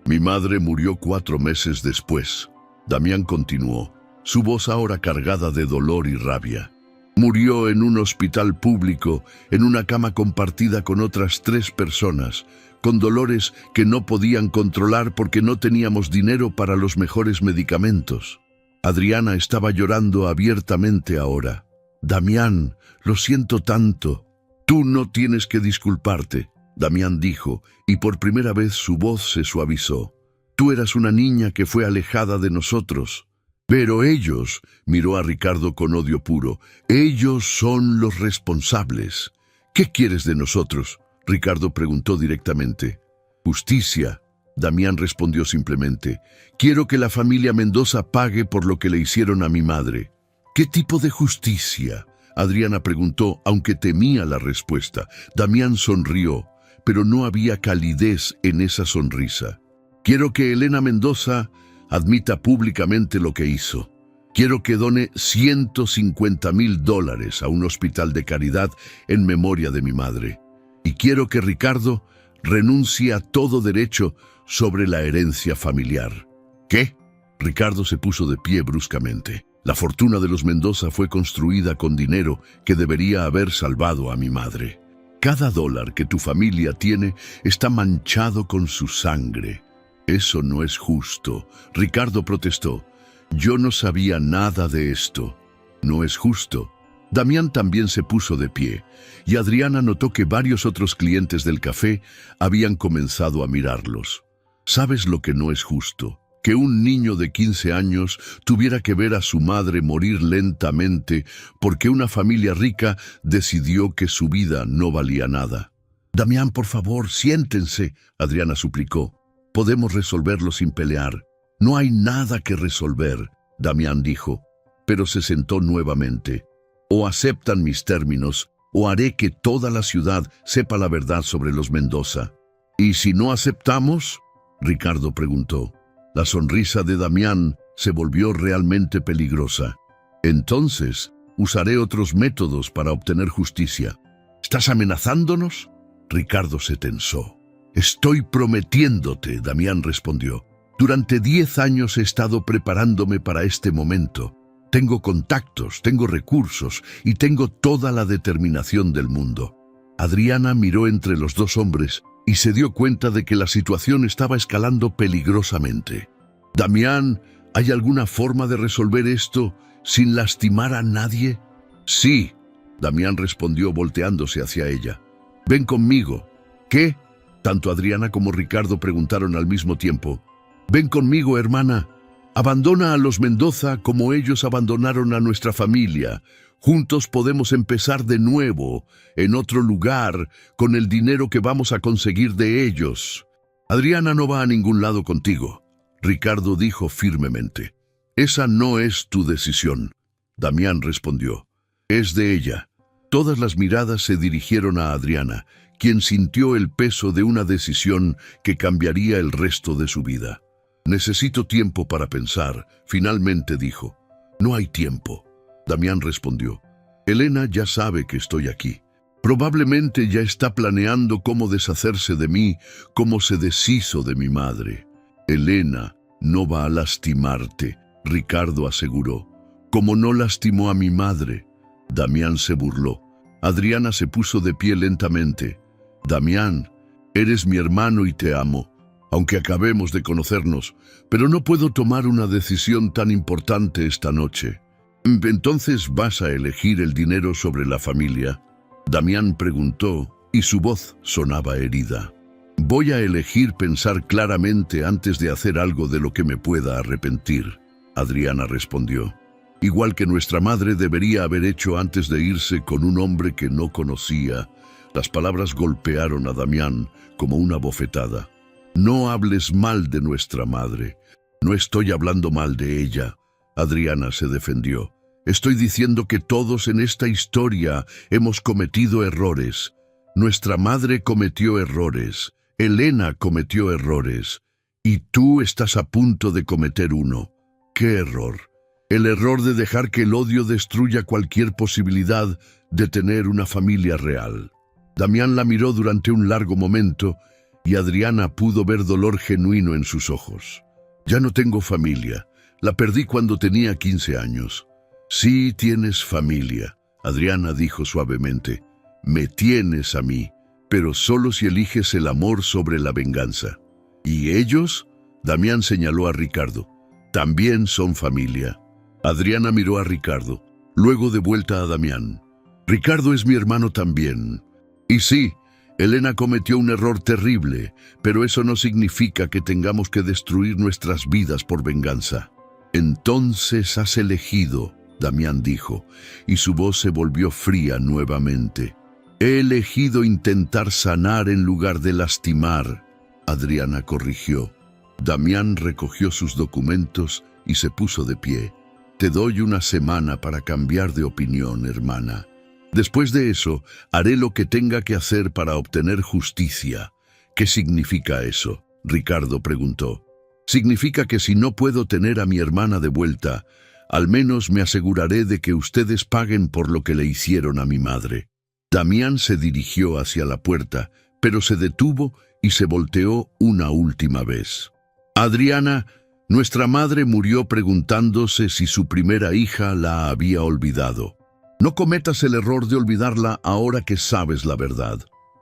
Mi madre murió 4 meses después. Damián continuó, su voz ahora cargada de dolor y rabia. Murió en un hospital público, en una cama compartida con otras 3 personas, con dolores que no podían controlar porque no teníamos dinero para los mejores medicamentos. Adriana estaba llorando abiertamente ahora. Damián, lo siento tanto. Tú no tienes que disculparte, Damián dijo, y por primera vez su voz se suavizó. Tú eras una niña que fue alejada de nosotros. Pero ellos, miró a Ricardo con odio puro, ellos son los responsables. ¿Qué quieres de nosotros? Ricardo preguntó directamente. Justicia, Damián respondió simplemente. Quiero que la familia Mendoza pague por lo que le hicieron a mi madre. ¿Qué tipo de justicia? Adriana preguntó, aunque temía la respuesta. Damián sonrió, pero no había calidez en esa sonrisa. Quiero que Elena Mendoza admita públicamente lo que hizo. Quiero que done $150,000 a un hospital de caridad en memoria de mi madre. Y quiero que Ricardo renuncie a todo derecho sobre la herencia familiar. ¿Qué? Ricardo se puso de pie bruscamente. La fortuna de los Mendoza fue construida con dinero que debería haber salvado a mi madre. Cada dólar que tu familia tiene está manchado con su sangre. Eso no es justo. Ricardo protestó. Yo no sabía nada de esto. No es justo. Damián también se puso de pie, y Adriana notó que varios otros clientes del café habían comenzado a mirarlos. ¿Sabes lo que no es justo? Que un niño de 15 años tuviera que ver a su madre morir lentamente porque una familia rica decidió que su vida no valía nada. Damián, por favor, siéntense, Adriana suplicó. Podemos resolverlo sin pelear. No hay nada que resolver, Damián dijo, pero se sentó nuevamente. O aceptan mis términos, o haré que toda la ciudad sepa la verdad sobre los Mendoza. ¿Y si no aceptamos? Ricardo preguntó. La sonrisa de Damián se volvió realmente peligrosa. Entonces, usaré otros métodos para obtener justicia. ¿Estás amenazándonos? Ricardo se tensó. Estoy prometiéndote, Damián respondió. Durante 10 años he estado preparándome para este momento. Tengo contactos, tengo recursos y tengo toda la determinación del mundo. Adriana miró entre los 2 hombres y se dio cuenta de que la situación estaba escalando peligrosamente. Damián, ¿hay alguna forma de resolver esto sin lastimar a nadie? Sí, Damián respondió volteándose hacia ella. Ven conmigo. ¿Qué? Tanto Adriana como Ricardo preguntaron al mismo tiempo. Ven conmigo, hermana. Abandona a los Mendoza como ellos abandonaron a nuestra familia. Juntos podemos empezar de nuevo, en otro lugar, con el dinero que vamos a conseguir de ellos. Adriana no va a ningún lado contigo, Ricardo dijo firmemente. Esa no es tu decisión, Damián respondió. Es de ella. Todas las miradas se dirigieron a Adriana, quien sintió el peso de una decisión que cambiaría el resto de su vida. Necesito tiempo para pensar, finalmente dijo. No hay tiempo, Damián respondió. Elena ya sabe que estoy aquí. Probablemente ya está planeando cómo deshacerse de mí, como se deshizo de mi madre. Elena no va a lastimarte, Ricardo aseguró. Como no lastimó a mi madre. Damián se burló. Adriana se puso de pie lentamente. Damián, eres mi hermano y te amo, aunque acabemos de conocernos, pero no puedo tomar una decisión tan importante esta noche. ¿Entonces vas a elegir el dinero sobre la familia? Damián preguntó, y su voz sonaba herida. Voy a elegir pensar claramente antes de hacer algo de lo que me pueda arrepentir, Adriana respondió. Igual que nuestra madre debería haber hecho antes de irse con un hombre que no conocía. Las palabras golpearon a Damián como una bofetada. No hables mal de nuestra madre. No estoy hablando mal de ella. Adriana se defendió. Estoy diciendo que todos en esta historia hemos cometido errores. Nuestra madre cometió errores. Elena cometió errores. Y tú estás a punto de cometer uno. ¿Qué error? El error de dejar que el odio destruya cualquier posibilidad de tener una familia real. Damián la miró durante un largo momento y Adriana pudo ver dolor genuino en sus ojos. Ya no tengo familia. La perdí cuando tenía 15 años. Sí tienes familia, Adriana dijo suavemente. Me tienes a mí, pero solo si eliges el amor sobre la venganza. ¿Y ellos? Damián señaló a Ricardo. También son familia. Adriana miró a Ricardo, luego de vuelta a Damián. Ricardo es mi hermano también. Y sí, Elena cometió un error terrible, pero eso no significa que tengamos que destruir nuestras vidas por venganza. Entonces has elegido, Damián dijo, y su voz se volvió fría nuevamente. He elegido intentar sanar en lugar de lastimar, Adriana corrigió. Damián recogió sus documentos y se puso de pie. Te doy una semana para cambiar de opinión, hermana. Después de eso, haré lo que tenga que hacer para obtener justicia. ¿Qué significa eso? Ricardo preguntó. Significa que si no puedo tener a mi hermana de vuelta, al menos me aseguraré de que ustedes paguen por lo que le hicieron a mi madre. Damián se dirigió hacia la puerta, pero se detuvo y se volteó una última vez. Adriana, nuestra madre murió preguntándose si su primera hija la había olvidado. No cometas el error de olvidarla ahora que sabes la verdad.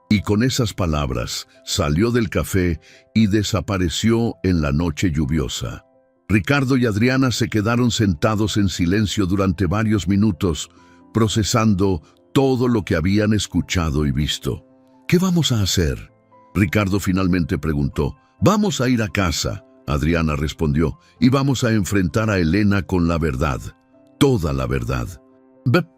Y con esas palabras salió del café y desapareció en la noche lluviosa. Ricardo y Adriana se quedaron sentados en silencio durante varios minutos, procesando todo lo que habían escuchado y visto. ¿Qué vamos a hacer? Ricardo finalmente preguntó. Vamos a ir a casa, Adriana respondió, y vamos a enfrentar a Elena con la verdad, toda la verdad.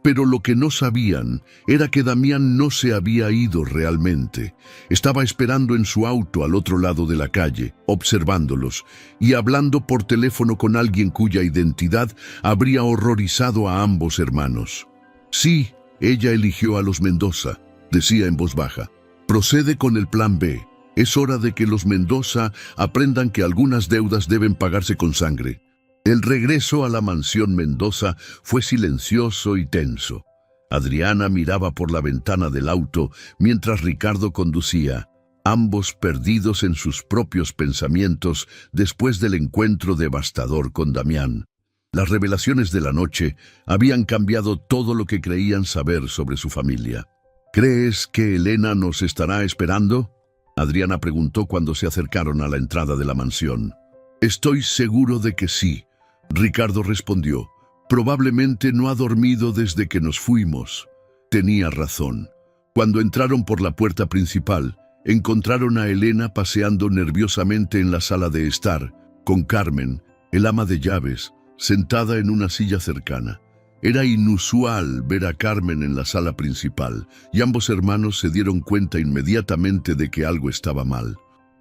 Pero lo que no sabían era que Damián no se había ido realmente. Estaba esperando en su auto al otro lado de la calle, observándolos, y hablando por teléfono con alguien cuya identidad habría horrorizado a ambos hermanos. Sí, ella eligió a los Mendoza, decía en voz baja. Procede con el plan B. Es hora de que los Mendoza aprendan que algunas deudas deben pagarse con sangre. El regreso a la mansión Mendoza fue silencioso y tenso. Adriana miraba por la ventana del auto mientras Ricardo conducía, ambos perdidos en sus propios pensamientos después del encuentro devastador con Damián. Las revelaciones de la noche habían cambiado todo lo que creían saber sobre su familia. ¿Crees que Elena nos estará esperando?, Adriana preguntó cuando se acercaron a la entrada de la mansión. Estoy seguro de que sí, Ricardo respondió. Probablemente no ha dormido desde que nos fuimos. Tenía razón. Cuando entraron por la puerta principal, encontraron a Elena paseando nerviosamente en la sala de estar, con Carmen, el ama de llaves, sentada en una silla cercana. Era inusual ver a Carmen en la sala principal, y ambos hermanos se dieron cuenta inmediatamente de que algo estaba mal.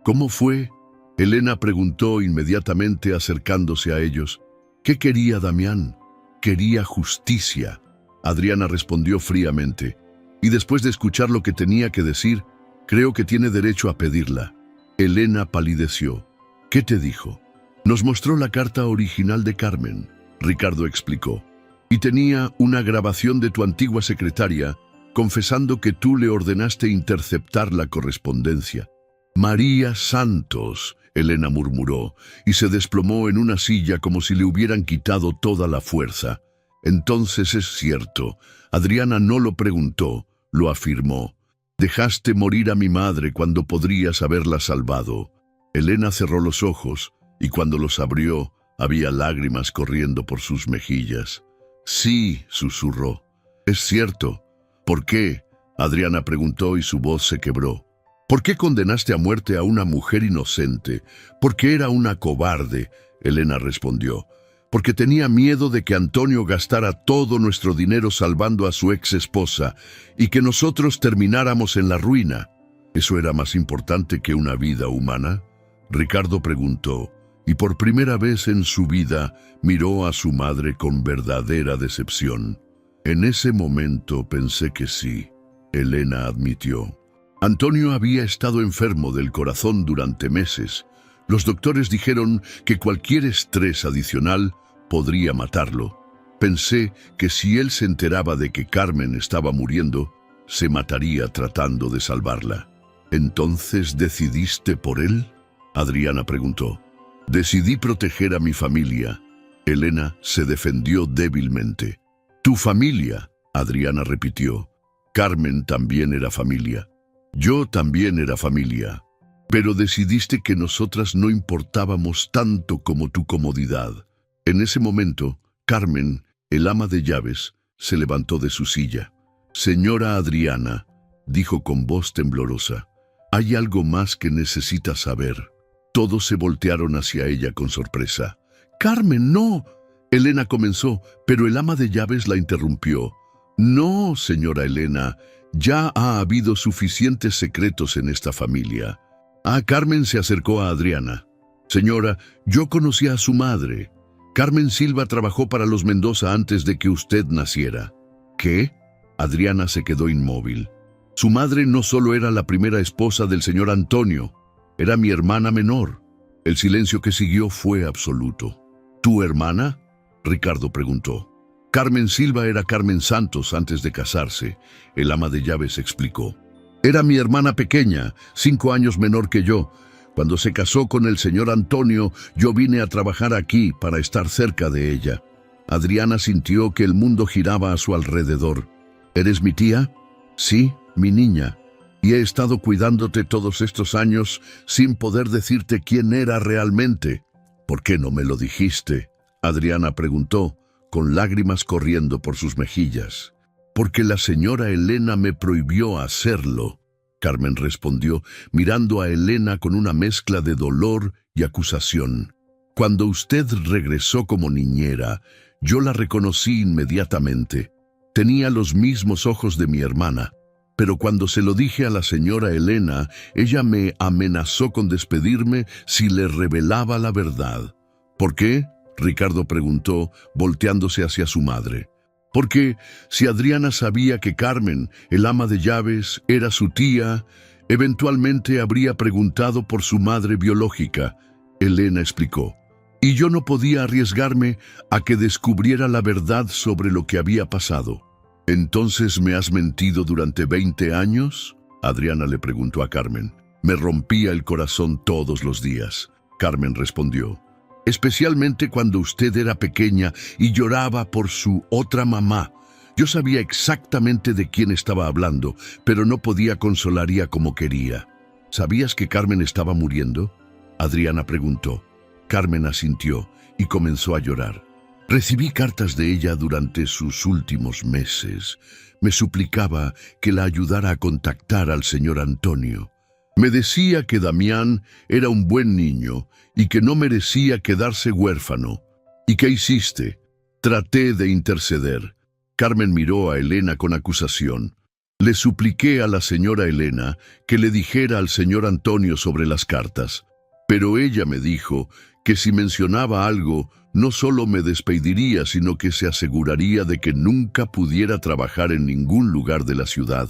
¿Cómo fue?, Elena preguntó inmediatamente acercándose a ellos. ¿Qué quería Damián? Quería justicia. Adriana respondió fríamente. Y después de escuchar lo que tenía que decir, creo que tiene derecho a pedirla. Elena palideció. ¿Qué te dijo? Nos mostró la carta original de Carmen, Ricardo explicó. Y tenía una grabación de tu antigua secretaria confesando que tú le ordenaste interceptar la correspondencia. María Santos, Elena murmuró, y se desplomó en una silla como si le hubieran quitado toda la fuerza. Entonces es cierto, Adriana no lo preguntó, lo afirmó. Dejaste morir a mi madre cuando podrías haberla salvado. Elena cerró los ojos, y cuando los abrió, había lágrimas corriendo por sus mejillas. Sí, susurró. Es cierto. ¿Por qué?, Adriana preguntó y su voz se quebró. ¿Por qué condenaste a muerte a una mujer inocente? Porque era una cobarde, Elena respondió. Porque tenía miedo de que Antonio gastara todo nuestro dinero salvando a su ex esposa y que nosotros termináramos en la ruina. ¿Eso era más importante que una vida humana? Ricardo preguntó, y por primera vez en su vida miró a su madre con verdadera decepción. En ese momento pensé que sí, Elena admitió. Antonio había estado enfermo del corazón durante meses. Los doctores dijeron que cualquier estrés adicional podría matarlo. Pensé que si él se enteraba de que Carmen estaba muriendo, se mataría tratando de salvarla. ¿Entonces decidiste por él?, Adriana preguntó. Decidí proteger a mi familia. Elena se defendió débilmente. «Tu familia», Adriana repitió. «Carmen también era familia. Yo también era familia. Pero decidiste que nosotras no importábamos tanto como tu comodidad». En ese momento, Carmen, el ama de llaves, se levantó de su silla. «Señora Adriana», dijo con voz temblorosa, «hay algo más que necesita saber». Todos se voltearon hacia ella con sorpresa. «¡Carmen, no!», Elena comenzó, pero el ama de llaves la interrumpió. «No, señora Elena, ya ha habido suficientes secretos en esta familia». Carmen se acercó a Adriana. «Señora, yo conocí a su madre. Carmen Silva trabajó para los Mendoza antes de que usted naciera». «¿Qué?». Adriana se quedó inmóvil. «Su madre no solo era la primera esposa del señor Antonio, era mi hermana menor». El silencio que siguió fue absoluto. «¿Tu hermana?», Ricardo preguntó. «Carmen Silva era Carmen Santos antes de casarse», el ama de llaves explicó. «Era mi hermana pequeña, 5 años menor que yo. Cuando se casó con el señor Antonio, yo vine a trabajar aquí para estar cerca de ella». Adriana sintió que el mundo giraba a su alrededor. «¿Eres mi tía?». «Sí, mi niña. Y he estado cuidándote todos estos años sin poder decirte quién era realmente». «¿Por qué no me lo dijiste?», Adriana preguntó, con lágrimas corriendo por sus mejillas. «Porque la señora Elena me prohibió hacerlo», Carmen respondió, mirando a Elena con una mezcla de dolor y acusación. «Cuando usted regresó como niñera, yo la reconocí inmediatamente. Tenía los mismos ojos de mi hermana. Pero cuando se lo dije a la señora Elena, ella me amenazó con despedirme si le revelaba la verdad». «¿Por qué?», Ricardo preguntó, volteándose hacia su madre. «Porque si Adriana sabía que Carmen, el ama de llaves, era su tía, eventualmente habría preguntado por su madre biológica», Elena explicó. «Y yo no podía arriesgarme a que descubriera la verdad sobre lo que había pasado». «¿Entonces me has mentido durante 20 años?», Adriana le preguntó a Carmen. «Me rompía el corazón todos los días», Carmen respondió. «Especialmente cuando usted era pequeña y lloraba por su otra mamá. Yo sabía exactamente de quién estaba hablando, pero no podía consolarla como quería». «¿Sabías que Carmen estaba muriendo?», Adriana preguntó. Carmen asintió y comenzó a llorar. «Recibí cartas de ella durante sus últimos meses. Me suplicaba que la ayudara a contactar al señor Antonio. Me decía que Damián era un buen niño y que no merecía quedarse huérfano». «¿Y qué hiciste?». «Traté de interceder». Carmen miró a Elena con acusación. «Le supliqué a la señora Elena que le dijera al señor Antonio sobre las cartas. Pero ella me dijo que si mencionaba algo, no solo me despediría, sino que se aseguraría de que nunca pudiera trabajar en ningún lugar de la ciudad».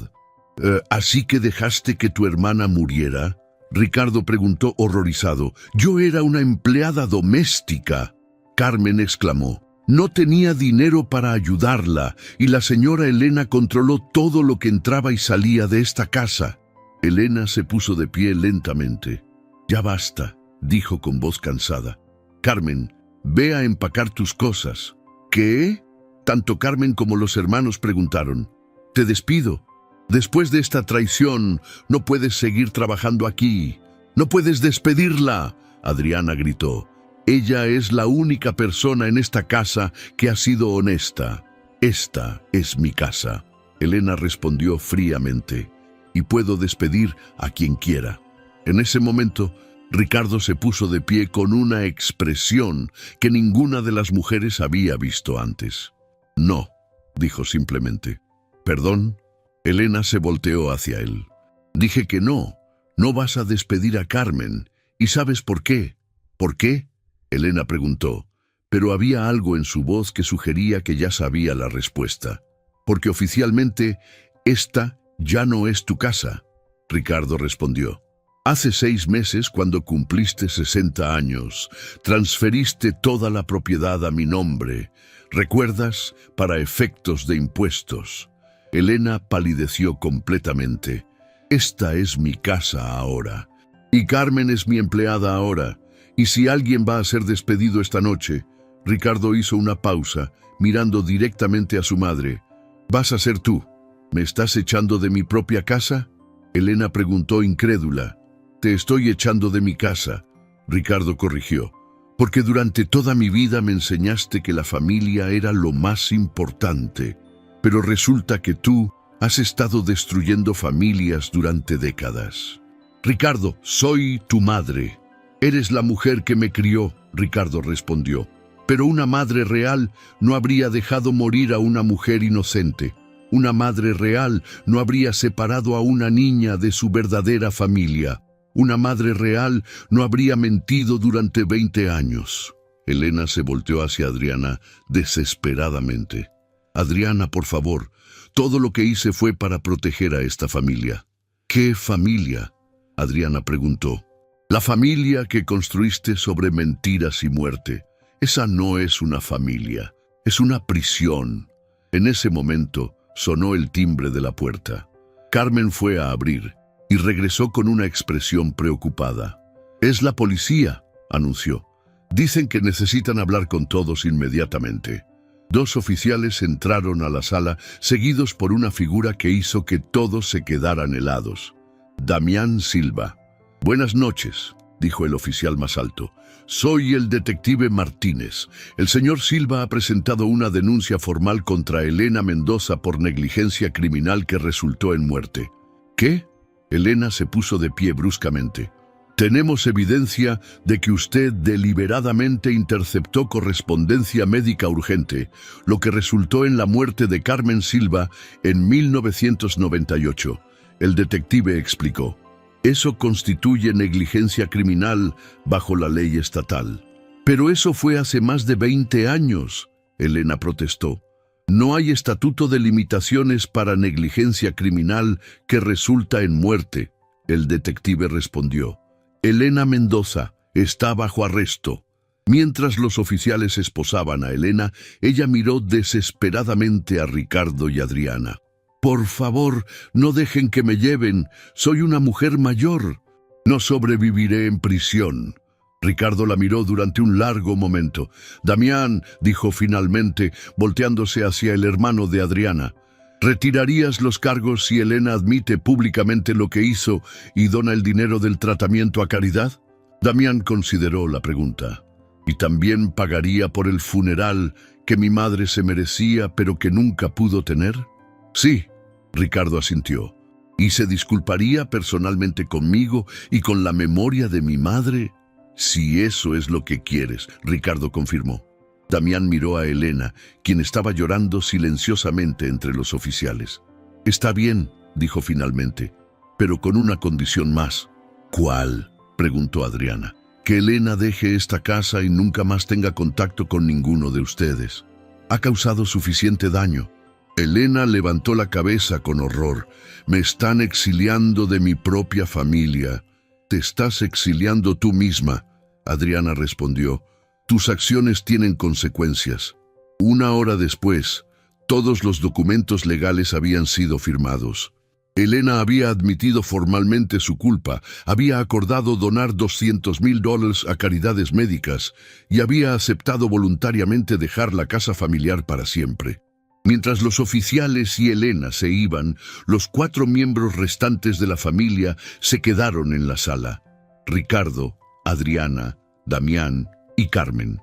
«¿Así que dejaste que tu hermana muriera?», Ricardo preguntó horrorizado. «Yo era una empleada doméstica». Carmen exclamó. «No tenía dinero para ayudarla, y la señora Elena controló todo lo que entraba y salía de esta casa». Elena se puso de pie lentamente. «Ya basta», dijo con voz cansada. «Carmen, ve a empacar tus cosas». «¿Qué?», tanto Carmen como los hermanos preguntaron. «Te despido. Después de esta traición, no puedes seguir trabajando aquí. No puedes despedirla», Adriana gritó. «Ella es la única persona en esta casa que ha sido honesta. Esta es mi casa». Elena respondió fríamente. y puedo despedir a quien quiera. En ese momento, Ricardo se puso de pie con una expresión que ninguna de las mujeres había visto antes. No, dijo simplemente. ¿Perdón? Elena se volteó hacia él. Dije que no vas a despedir a Carmen. ¿Y sabes por qué? ¿Por qué? Elena preguntó, pero había algo en su voz que sugería que ya sabía la respuesta. Porque oficialmente, esta ya no es tu casa, Ricardo respondió. Hace 6 meses, cuando cumpliste 60 años, transferiste toda la propiedad a mi nombre. ¿Recuerdas? Para efectos de impuestos. Elena palideció completamente. Esta es mi casa ahora. Y Carmen es mi empleada ahora. Y si alguien va a ser despedido esta noche, Ricardo hizo una pausa, mirando directamente a su madre. ¿Vas a ser tú? ¿Me estás echando de mi propia casa? Elena preguntó incrédula. Te estoy echando de mi casa, Ricardo corrigió, porque durante toda mi vida me enseñaste que la familia era lo más importante, pero resulta que tú has estado destruyendo familias durante décadas. Ricardo, soy tu madre. Eres la mujer que me crió, Ricardo respondió, pero una madre real no habría dejado morir a una mujer inocente. Una madre real no habría separado a una niña de su verdadera familia. Una madre real no habría mentido durante 20 años. Elena se volteó hacia Adriana desesperadamente. Adriana, por favor, todo lo que hice fue para proteger a esta familia. ¿Qué familia? Adriana preguntó. La familia que construiste sobre mentiras y muerte. Esa no es una familia, es una prisión. En ese momento sonó el timbre de la puerta. Carmen fue a abrir y regresó con una expresión preocupada. «Es la policía», anunció. «Dicen que necesitan hablar con todos inmediatamente». 2 oficiales entraron a la sala, seguidos por una figura que hizo que todos se quedaran helados. Damián Silva. «Buenas noches», dijo el oficial más alto. «Soy el detective Martínez. El señor Silva ha presentado una denuncia formal contra Elena Mendoza por negligencia criminal que resultó en muerte». «¿Qué?». Elena se puso de pie bruscamente. «Tenemos evidencia de que usted deliberadamente interceptó correspondencia médica urgente, lo que resultó en la muerte de Carmen Silva en 1998. El detective explicó. «Eso constituye negligencia criminal bajo la ley estatal». «Pero eso fue hace más de 20 años», Elena protestó. «No hay estatuto de limitaciones para negligencia criminal que resulta en muerte», el detective respondió. «Elena Mendoza está bajo arresto». Mientras los oficiales esposaban a Elena, ella miró desesperadamente a Ricardo y Adriana. «Por favor, no dejen que me lleven. Soy una mujer mayor. No sobreviviré en prisión». Ricardo la miró durante un largo momento. «Damián», dijo finalmente, volteándose hacia el hermano de Adriana, «¿retirarías los cargos si Elena admite públicamente lo que hizo y dona el dinero del tratamiento a caridad?» Damián consideró la pregunta. «¿Y también pagaría por el funeral que mi madre se merecía pero que nunca pudo tener?» «Sí», Ricardo asintió. «¿Y se disculparía personalmente conmigo y con la memoria de mi madre?» «Si eso es lo que quieres», Ricardo confirmó. Damián miró a Elena, quien estaba llorando silenciosamente entre los oficiales. «Está bien», dijo finalmente, «pero con una condición más». «¿Cuál?», preguntó Adriana. «Que Elena deje esta casa y nunca más tenga contacto con ninguno de ustedes. Ha causado suficiente daño». Elena levantó la cabeza con horror. «Me están exiliando de mi propia familia». «Te estás exiliando tú misma», Adriana respondió. «Tus acciones tienen consecuencias». 1 hora después, todos los documentos legales habían sido firmados. Elena había admitido formalmente su culpa, había acordado donar $200,000 a caridades médicas y había aceptado voluntariamente dejar la casa familiar para siempre. Mientras los oficiales y Elena se iban, los 4 miembros restantes de la familia se quedaron en la sala. Ricardo, Adriana, Damián y Carmen.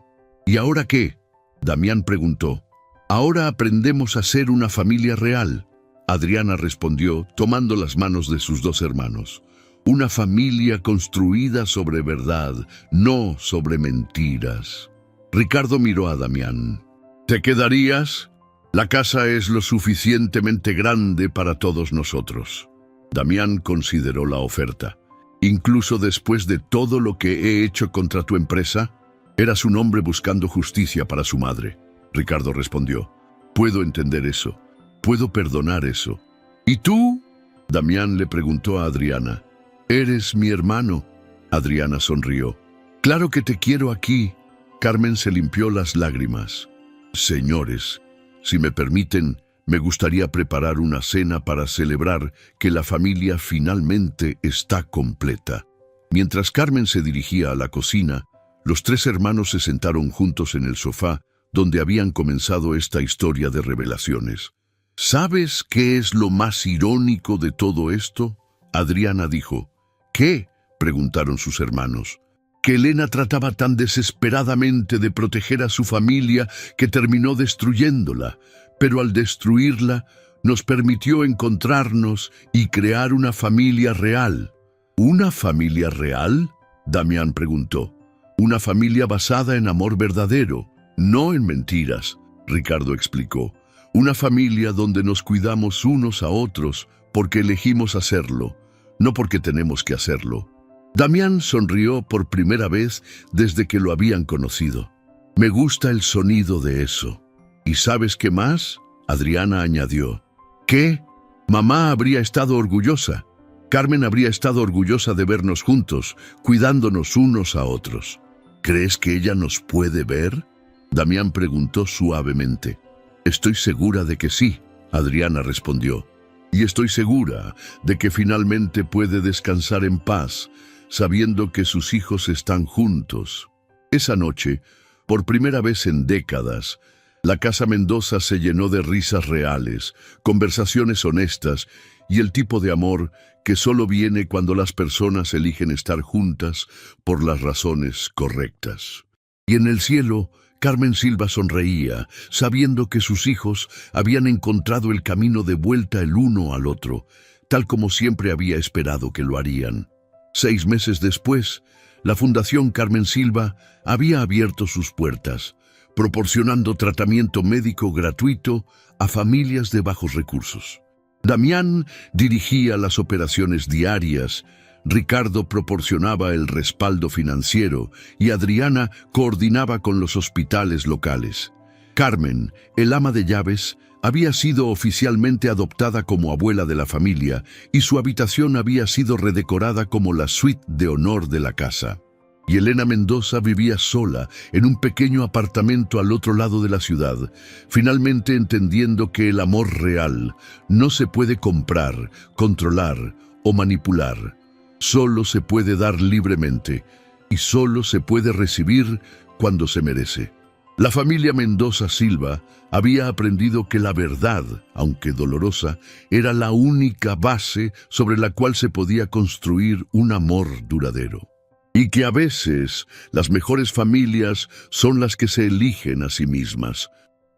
«¿Y ahora qué?», Damián preguntó. «Ahora aprendemos a ser una familia real». Adriana respondió, tomando las manos de sus dos hermanos. Una familia construida sobre verdad, no sobre mentiras. Ricardo miró a Damián. ¿Te quedarías? La casa es lo suficientemente grande para todos nosotros. Damián consideró la oferta. Incluso después de todo lo que he hecho contra tu empresa, eras un hombre buscando justicia para su madre. Ricardo respondió. Puedo entender eso. Puedo perdonar eso. ¿Y tú? Damián le preguntó a Adriana. Eres mi hermano. Adriana sonrió. Claro que te quiero aquí. Carmen se limpió las lágrimas. Señores, si me permiten, me gustaría preparar una cena para celebrar que la familia finalmente está completa. Mientras Carmen se dirigía a la cocina, los tres hermanos se sentaron juntos en el sofá donde habían comenzado esta historia de revelaciones. ¿Sabes qué es lo más irónico de todo esto? Adriana dijo. ¿Qué? Preguntaron sus hermanos. Que Elena trataba tan desesperadamente de proteger a su familia que terminó destruyéndola, pero al destruirla nos permitió encontrarnos y crear una familia real. ¿Una familia real? Damián preguntó. Una familia basada en amor verdadero, no en mentiras, Ricardo explicó. Una familia donde nos cuidamos unos a otros porque elegimos hacerlo, no porque tenemos que hacerlo. Damián sonrió por primera vez desde que lo habían conocido. Me gusta el sonido de eso. ¿Y sabes qué más? Adriana añadió. ¿Qué? Mamá habría estado orgullosa. Carmen habría estado orgullosa de vernos juntos, cuidándonos unos a otros. ¿Crees que ella nos puede ver? Damián preguntó suavemente. Estoy segura de que sí, Adriana respondió. Y estoy segura de que finalmente puede descansar en paz, sabiendo que sus hijos están juntos. Esa noche, por primera vez en décadas, la casa Mendoza se llenó de risas reales, conversaciones honestas y el tipo de amor que solo viene cuando las personas eligen estar juntas por las razones correctas. Y en el cielo, Carmen Silva sonreía, sabiendo que sus hijos habían encontrado el camino de vuelta el uno al otro, tal como siempre había esperado que lo harían. 6 meses después, la Fundación Carmen Silva había abierto sus puertas, proporcionando tratamiento médico gratuito a familias de bajos recursos. Damián dirigía las operaciones diarias, Ricardo proporcionaba el respaldo financiero y Adriana coordinaba con los hospitales locales. Carmen, el ama de llaves, había sido oficialmente adoptada como abuela de la familia y su habitación había sido redecorada como la suite de honor de la casa. Y Elena Mendoza vivía sola en un pequeño apartamento al otro lado de la ciudad, finalmente entendiendo que el amor real no se puede comprar, controlar o manipular. Solo se puede dar libremente y solo se puede recibir cuando se merece. La familia Mendoza Silva había aprendido que la verdad, aunque dolorosa, era la única base sobre la cual se podía construir un amor duradero. Y que a veces las mejores familias son las que se eligen a sí mismas,